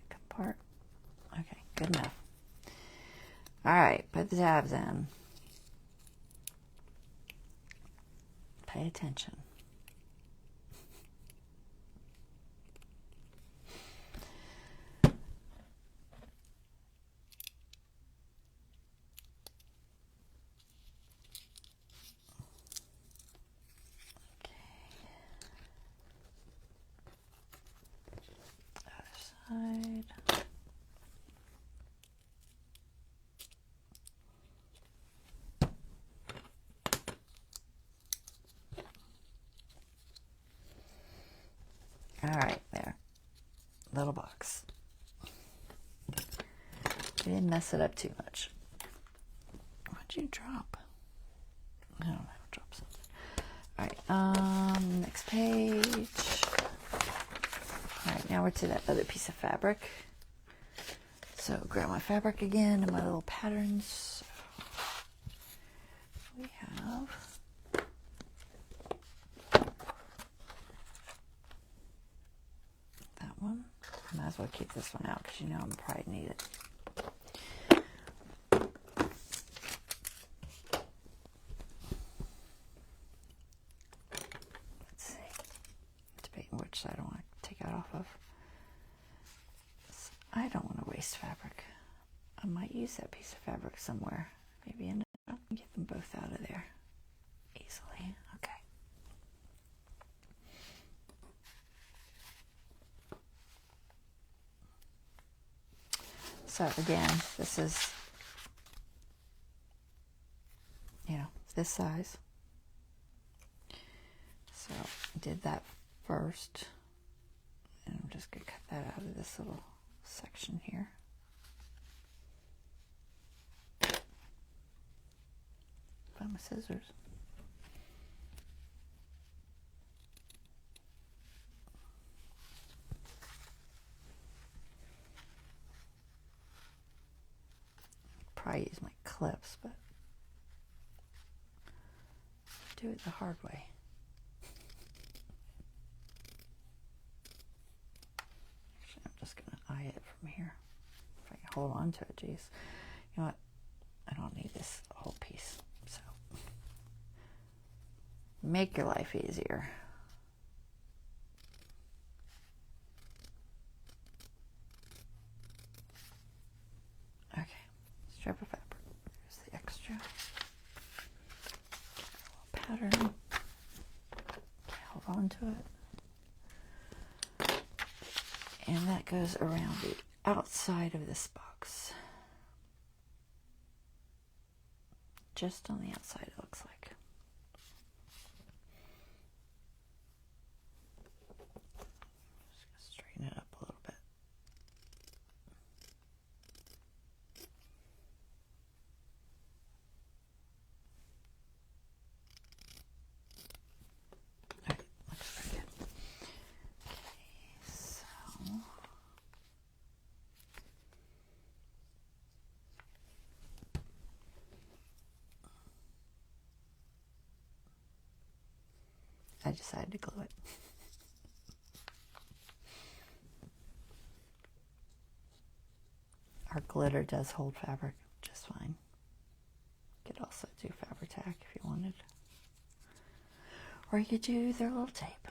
Come apart. Okay, good enough. All right, put the tabs in. Pay attention. Side. All right, there. Little box. We didn't mess it up too much. What'd you drop? I don't know. Drop something. All right. Next page. All right, now we're to that other piece of fabric. So grab my fabric again and my little patterns. We have that one. Might as well keep this one out because you know I'm probably need it. Let's see. Debating which side I want to take it off of. I don't want to waste fabric. I might use that piece of fabric somewhere. Maybe end up and get them both out of there easily. Okay. So again, this is, you know, this size. So I did that first. And I'm just going to cut that out of this little section here. Find my scissors. Probably use my clips, but do it the hard way. Actually, I'm just going to eye it from here. If I can hold on to it, geez. You know what? I don't need this whole piece, so make your life easier. Okay, strip of fabric. There's the extra. Pattern. Hold on to it. And that goes around the outside of this box. Just on the outside, it looks like. Just gonna straighten it up a little bit. All right, looks pretty good. Okay, so I decided to glue it. Our glitter does hold fabric just fine. You could also do Fabri-Tac if you wanted. Or you could do their little tape.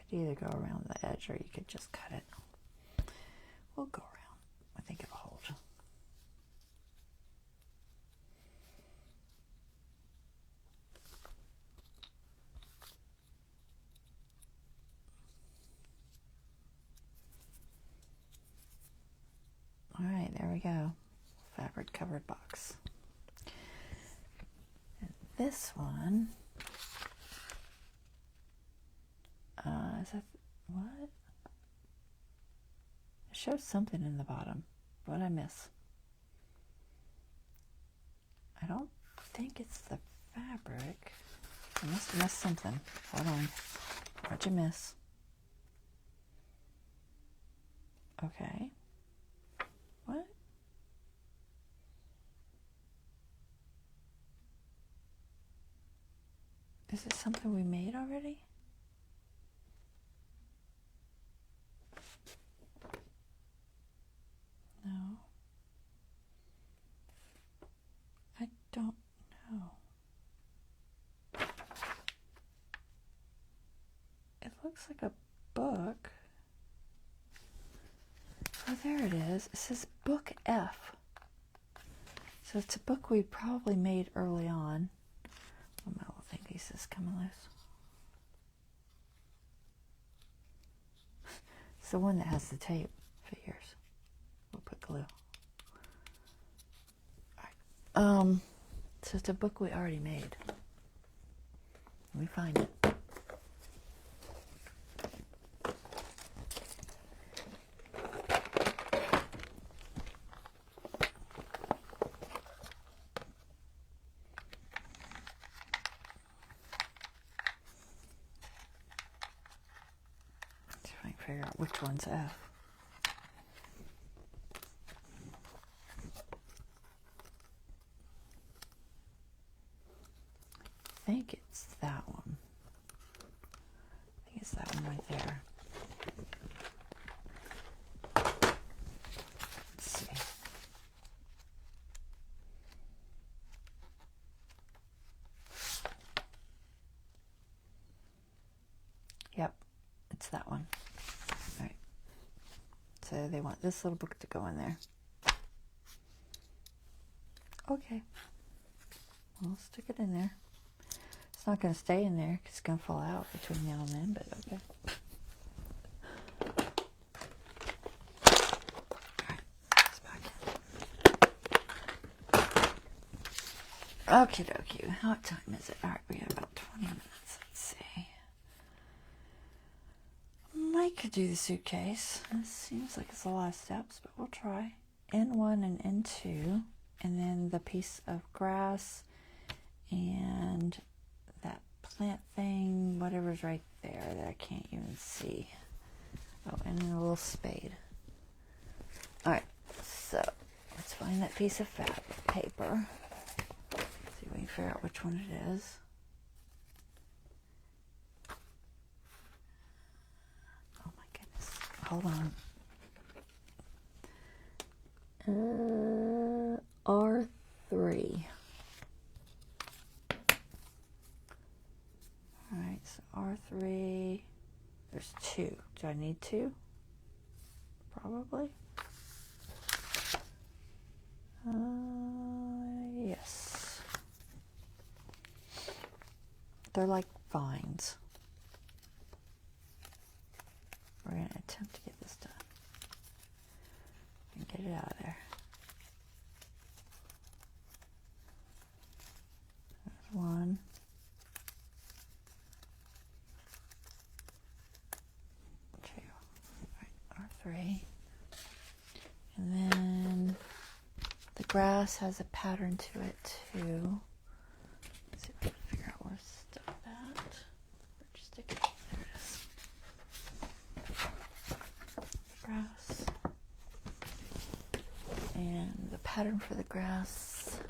could either go around the edge or you could just cut it. We'll go around. I think it'll hold. All right, there we go. Fabric covered box. And this one, is that, what? It shows something in the bottom. What did I miss? I don't think it's the fabric. I must have missed something. Hold on. What'd you miss? Okay. What? Is it something we made already? No. I don't know. It looks like a book. Oh, there it is. It says Book F. So it's a book we probably made early on. Oh, my little thingies is coming loose. It's the one that has the tape figures. We'll put glue. All right. So it's a book we already made. Let me find it. See if I can figure out which one's F. I think it's that one. I think it's that one right there. Let's see. Yep, it's that one. All right. So they want this little book to go in there. Okay. We'll stick it in there. It's not going to stay in there because it's going to fall out between now and then, but okay. Alright, it's back in. Okie dokie. What time is it? Alright, we have about 20 minutes. Let's see. I could do the suitcase. It seems like it's a lot of steps, but we'll try. N1 and N2, and then the piece of grass and that plant thing, whatever's right there that I can't even see. Oh, and then a little spade. Alright, so let's find that piece of fabric paper. See if we can figure out which one it is. Oh my goodness. Hold on. R3. Alright, so R3. There's two. Do I need two? Probably. Yes. They're like vines. We're going to attempt to get this done. And get it out of there. There's one. Two. All right, R3. And then the grass has a pattern to it too. Let's see if we can figure out where to stick that. Where'd you stick it? There it is. Grass. And the pattern for the grass.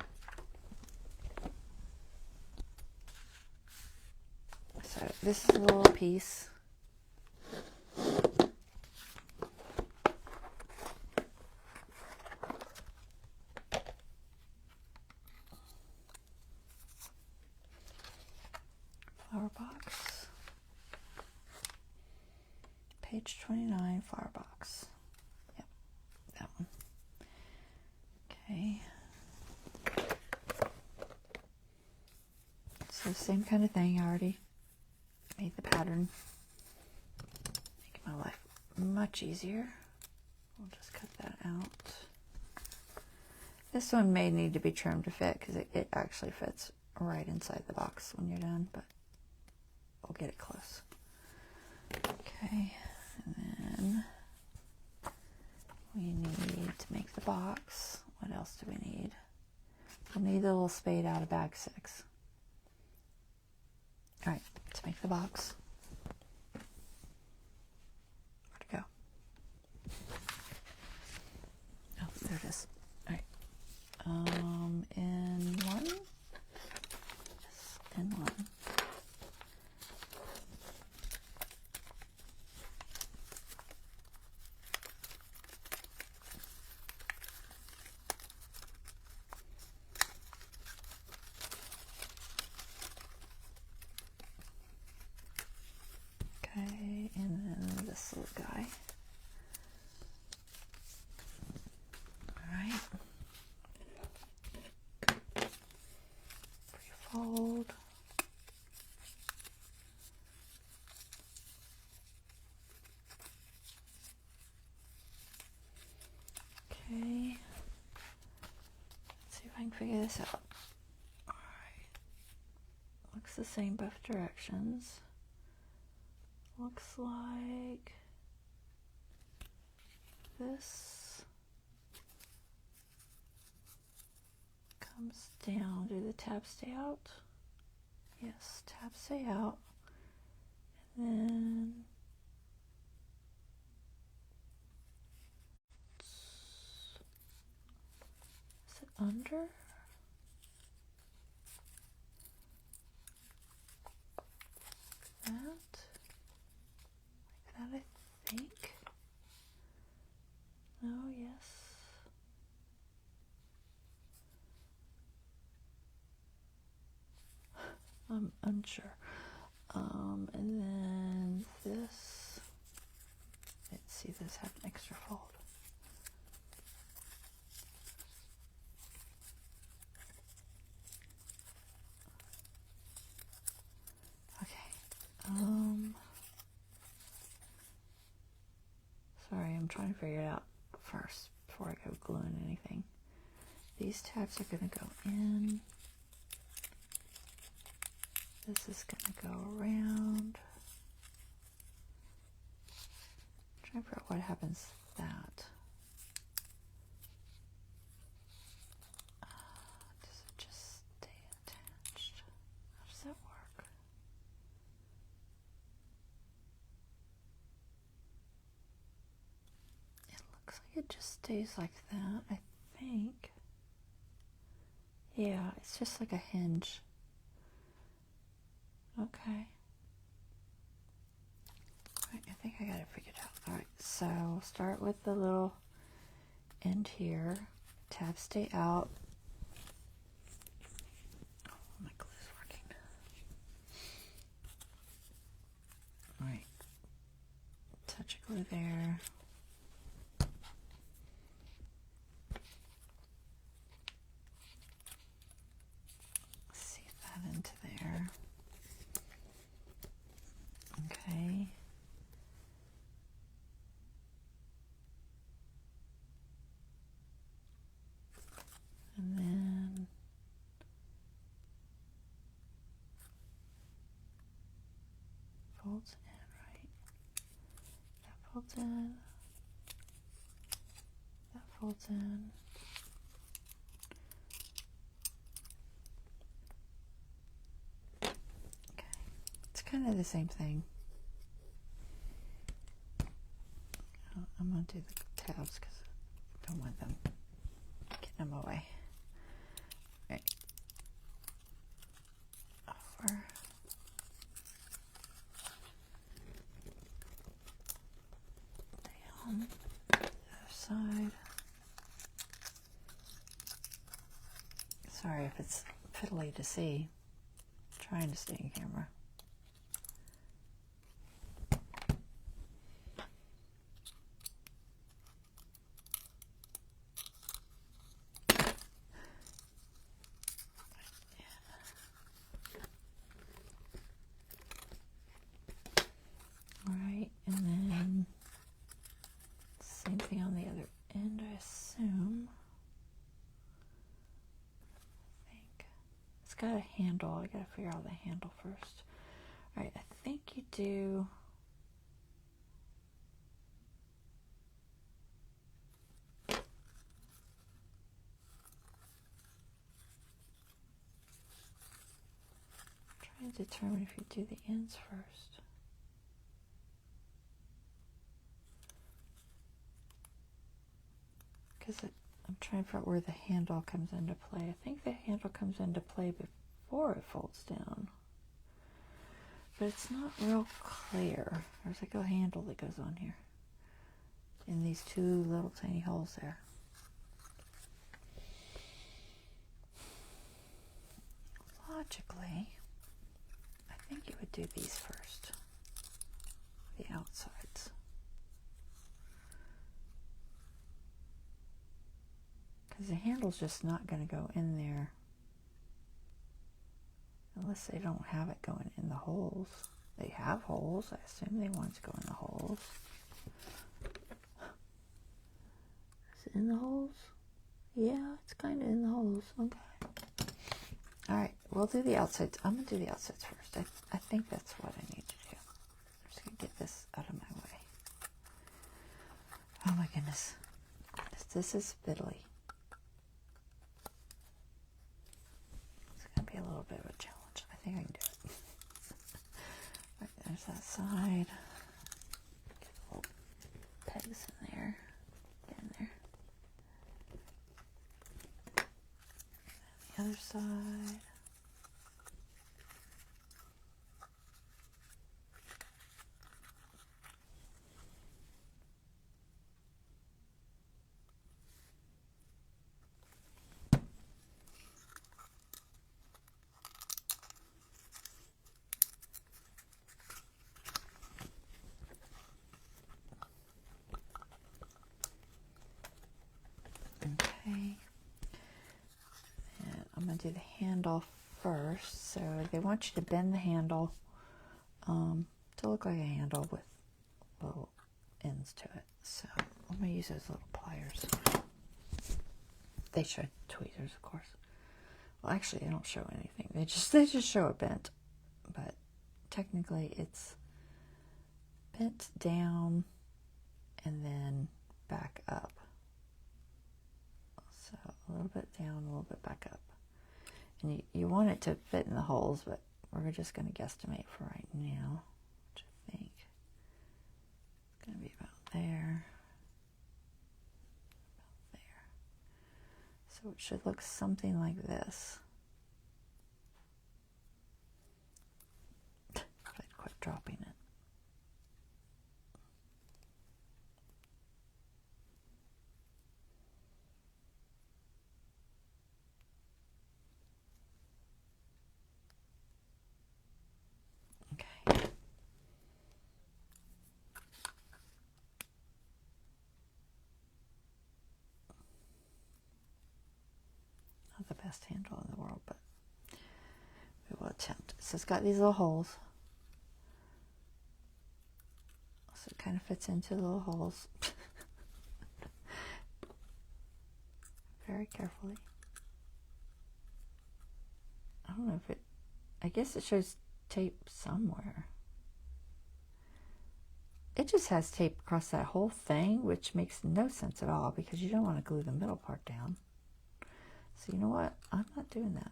So this is a little piece. Flower box. page 29 flower box. Yep, that one. Okay. So same kind of thing. I already made the pattern. Making my life much easier. We'll just cut that out. This one may need to be trimmed to fit because it actually fits right inside the box when you're done, but we'll get it close. Okay, and then we need to make the box. What else do we need? We'll need the little spade out of bag 6. All right, to make the box. Where'd it go? Oh, there it is. All right. In one. Yes, in one. Okay, and then this little guy. Alright. Pre-fold. Okay. Let's see if I can figure this out. Alright. Looks the same both directions. Looks like this comes down. Do the tabs stay out? Yes, tabs stay out. And then is it under? That? That I think. Oh, yes. I'm unsure. And then this. Let's see, this have an extra fold. Okay. Sorry, I'm trying to figure it out first before I go gluing anything. These tabs are going to go in. This is going to go around. I'm trying to figure out what happens to that. Does it just stay attached? How does that work? It looks like it just stays like that, I think. Yeah, it's just like a hinge. Okay. Alright, I think I got it figured out. Alright, so we'll start with the little end here. Tabs stay out. Oh, my glue's working. Alright. Touch of glue there. See that into there. Okay. And then folds in, right? That folds in. That folds in. Okay. It's kind of the same thing. I'm going to do the tabs because I don't want them getting them away. Right. Over. Down. The other side. Sorry if it's fiddly to see. I'm trying to stay in camera. Same thing on the other end, I assume. I think. It's got a handle. I gotta figure out the handle first. Alright, I think you do... Trying to determine if you do the ends first. Because I'm trying to figure out where the handle comes into play. I think the handle comes into play before it folds down. But it's not real clear. There's like a handle that goes on here. In these two little tiny holes there. Logically, I think you would do these first. The outsides. Because the handle's just not going to go in there unless they don't have it going in the holes. They have holes. I assume they want it to go in the holes. Is it in the holes? Yeah, it's kind of in the holes. Okay. Alright, we'll do the outsides. I'm going to do the outsides first. I think that's what I need to do. I'm just going to get this out of my way. Oh my goodness. This is fiddly. It's going to be a little bit of a challenge. I think I can do it. Right, there's that side. Get the little pegs in there. Get in there. And the other side. Okay, and I'm going to do the handle first. So they want you to bend the handle to look like a handle with little ends to it. So I'm going to use those little pliers. They show tweezers, of course. Well, actually, they don't show anything. They just show it bent. But technically, it's bent down and then back up. So a little bit down, a little bit back up. And you want it to fit in the holes, but we're just going to guesstimate for right now, which I think is going to be about there. About there. So it should look something like this. If I'd quit dropping it. Not the best handle in the world, but we will attempt. So it's got these little holes. So it kind of fits into the little holes. Very carefully. I don't know if it... I guess it shows tape somewhere. It just has tape across that whole thing, which makes no sense at all because you don't want to glue the middle part down. So you know what? I'm not doing that.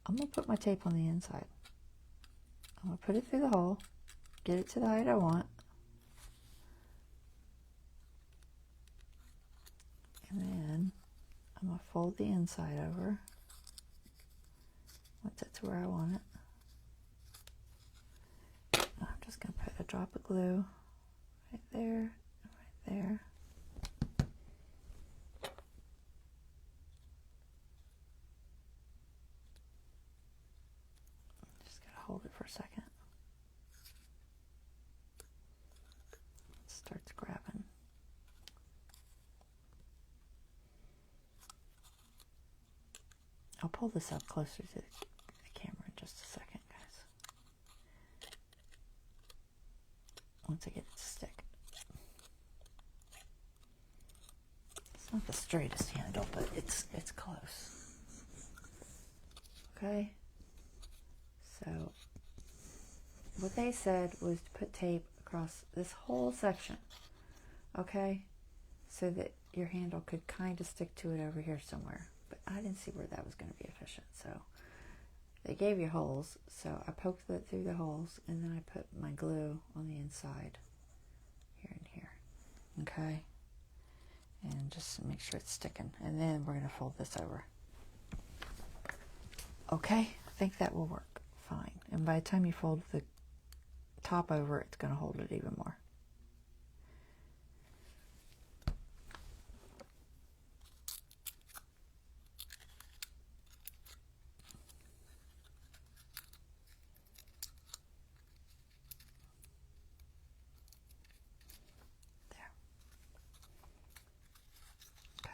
I'm going to put my tape on the inside. I'm going to put it through the hole, get it to the height I want, and then I'm going to fold the inside over once it's where I want it. I'm just going to put a drop of glue right there, right there. Hold it for a second. It starts grabbing. I'll pull this up closer to the camera in just a second, guys. Once I get it to stick. not the straightest handle, but it's close. Okay. So what they said was to put tape across this whole section. Okay, so that your handle could kind of stick to it over here somewhere. But I didn't see where that was going to be efficient, so they gave you holes, so I poked it through the holes, and then I put my glue on the inside, here and here, okay? And just make sure it's sticking, and then we're going to fold this over. Okay, I think that will work fine. And by the time you fold the top over, it's going to hold it even more.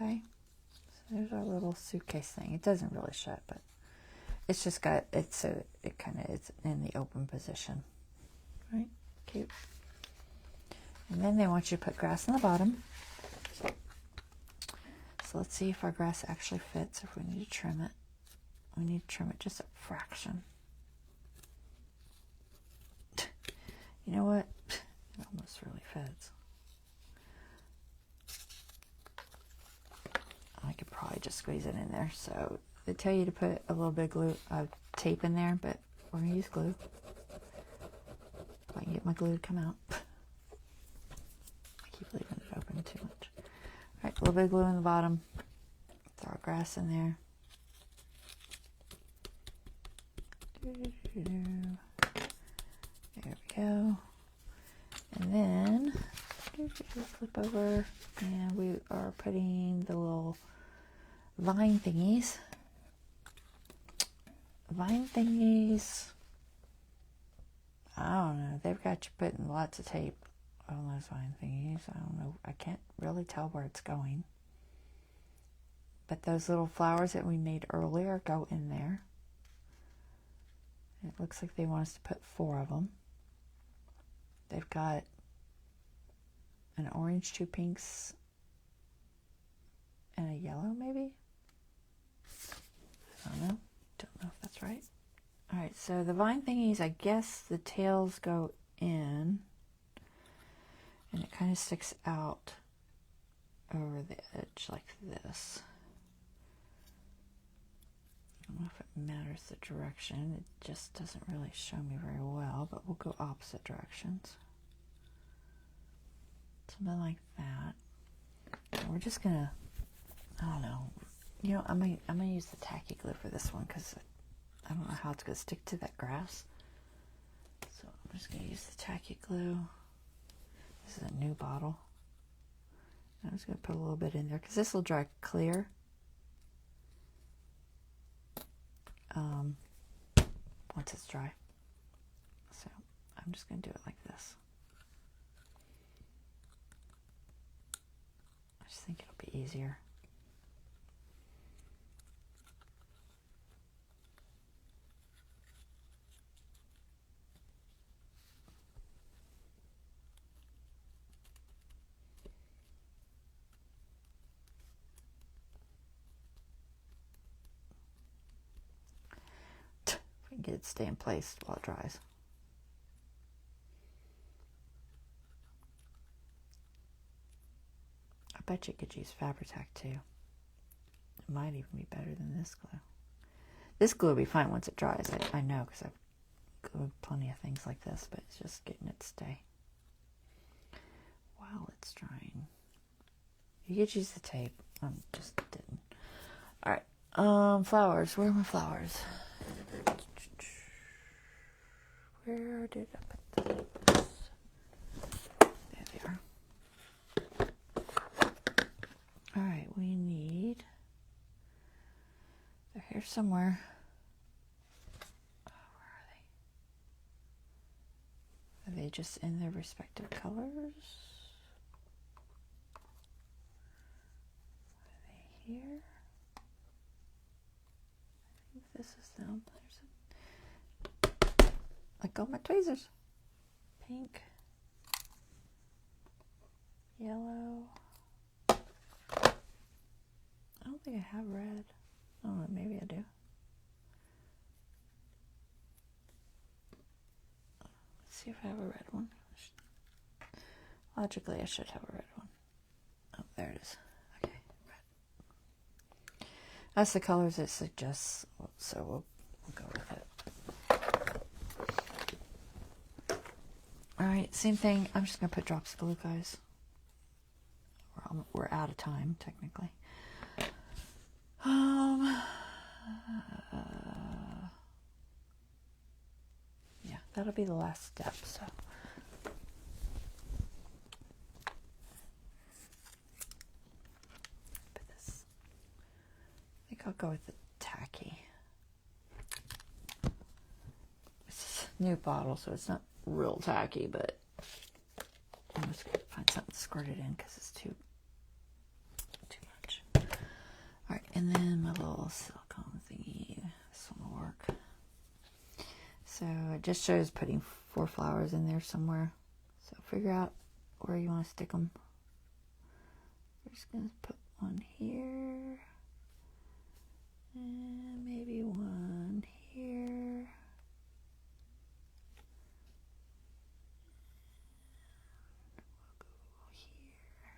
Okay, so there's our little suitcase thing. It doesn't really shut, but it's just got it so it kind of is in the open position, right? Cute. And then they want you to put grass on the bottom. So let's see if our grass actually fits. If we need to trim it, we need to trim it just a fraction. You know what? It almost really fits. I could probably just squeeze it in there. So they tell you to put a little bit of glue, tape in there, but we're going to use glue. If I can get my glue to come out. I keep leaving it open too much. All right, a little bit of glue in the bottom. Throw our grass in there. There we go. And then flip over, and we are putting the little vine thingies. I don't know. They've got you putting lots of tape on those vine thingies. I don't know. I can't really tell where it's going. But those little flowers that we made earlier go in there. It looks like they want us to put 4 of them. They've got an orange, 2 pinks, and a yellow, maybe? I don't know. Don't know if that's right. All right, so the vine thingies, I guess the tails go in, and it kind of sticks out over the edge like this. I don't know if it matters the direction. It just doesn't really show me very well, but we'll go opposite directions. Something like that. And we're just gonna, I don't know. You know, I'm gonna use the tacky glue for this one because I don't know how it's gonna stick to that grass. So I'm just gonna use the tacky glue. This is a new bottle. I'm just gonna put a little bit in there because this will dry clear. Once it's dry. So I'm just going to do it like this. I just think it'll be easier. Get it to stay in place while it dries. I bet you could use Fabri-Tac too. It might even be better than this glue. This glue will be fine once it dries. I know because I've glued plenty of things like this, but it's just getting it to stay while it's drying. You could use the tape. Just didn't. All right. Flowers. Where are my flowers? Where did I put those? There they are. All right, we need, they're here somewhere. Where are they? Are they just in their respective colors? Are they here? I think this is them. Let go of my tweezers. Pink, yellow, think I have red. Oh, maybe I do. Let's see if I have a red one. Logically, I should have a red one. Oh, there it is. Okay, red. That's the colors it suggests, so we'll go with it. Alright, same thing. I'm just going to put drops of blue, guys. We're out of time, technically. Yeah, that'll be the last step, so. Put this. I think I'll go with the tacky. It's a new bottle, so it's not real tacky, but I'm just going to find something to squirt it in because it's too much. Alright, and then my little silicone thingy. This one will work. So it just shows putting 4 flowers in there somewhere. So figure out where you want to stick them. We're just going to put one here. And maybe one here. We'll go here.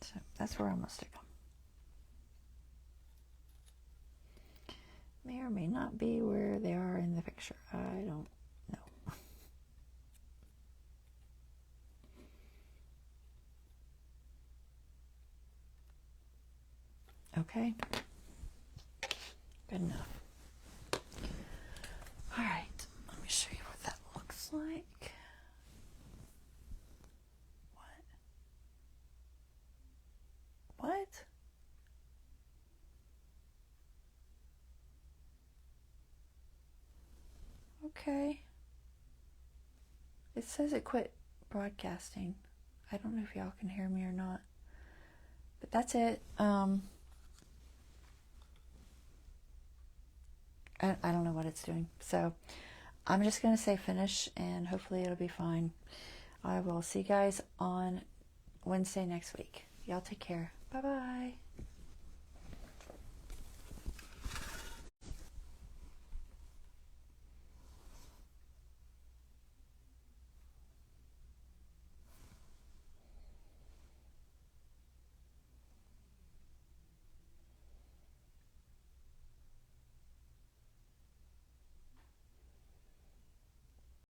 So that's where I'm going to stick them. May or may not be where they are in the picture. I don't know. Okay. Good enough. All right. Let me show you what that looks like. What? Okay. It says it quit broadcasting. I don't know if y'all can hear me or not. But that's it. I don't know what it's doing. So I'm just going to say finish and hopefully it'll be fine. I will see you guys on Wednesday next week. Y'all take care. Bye-bye.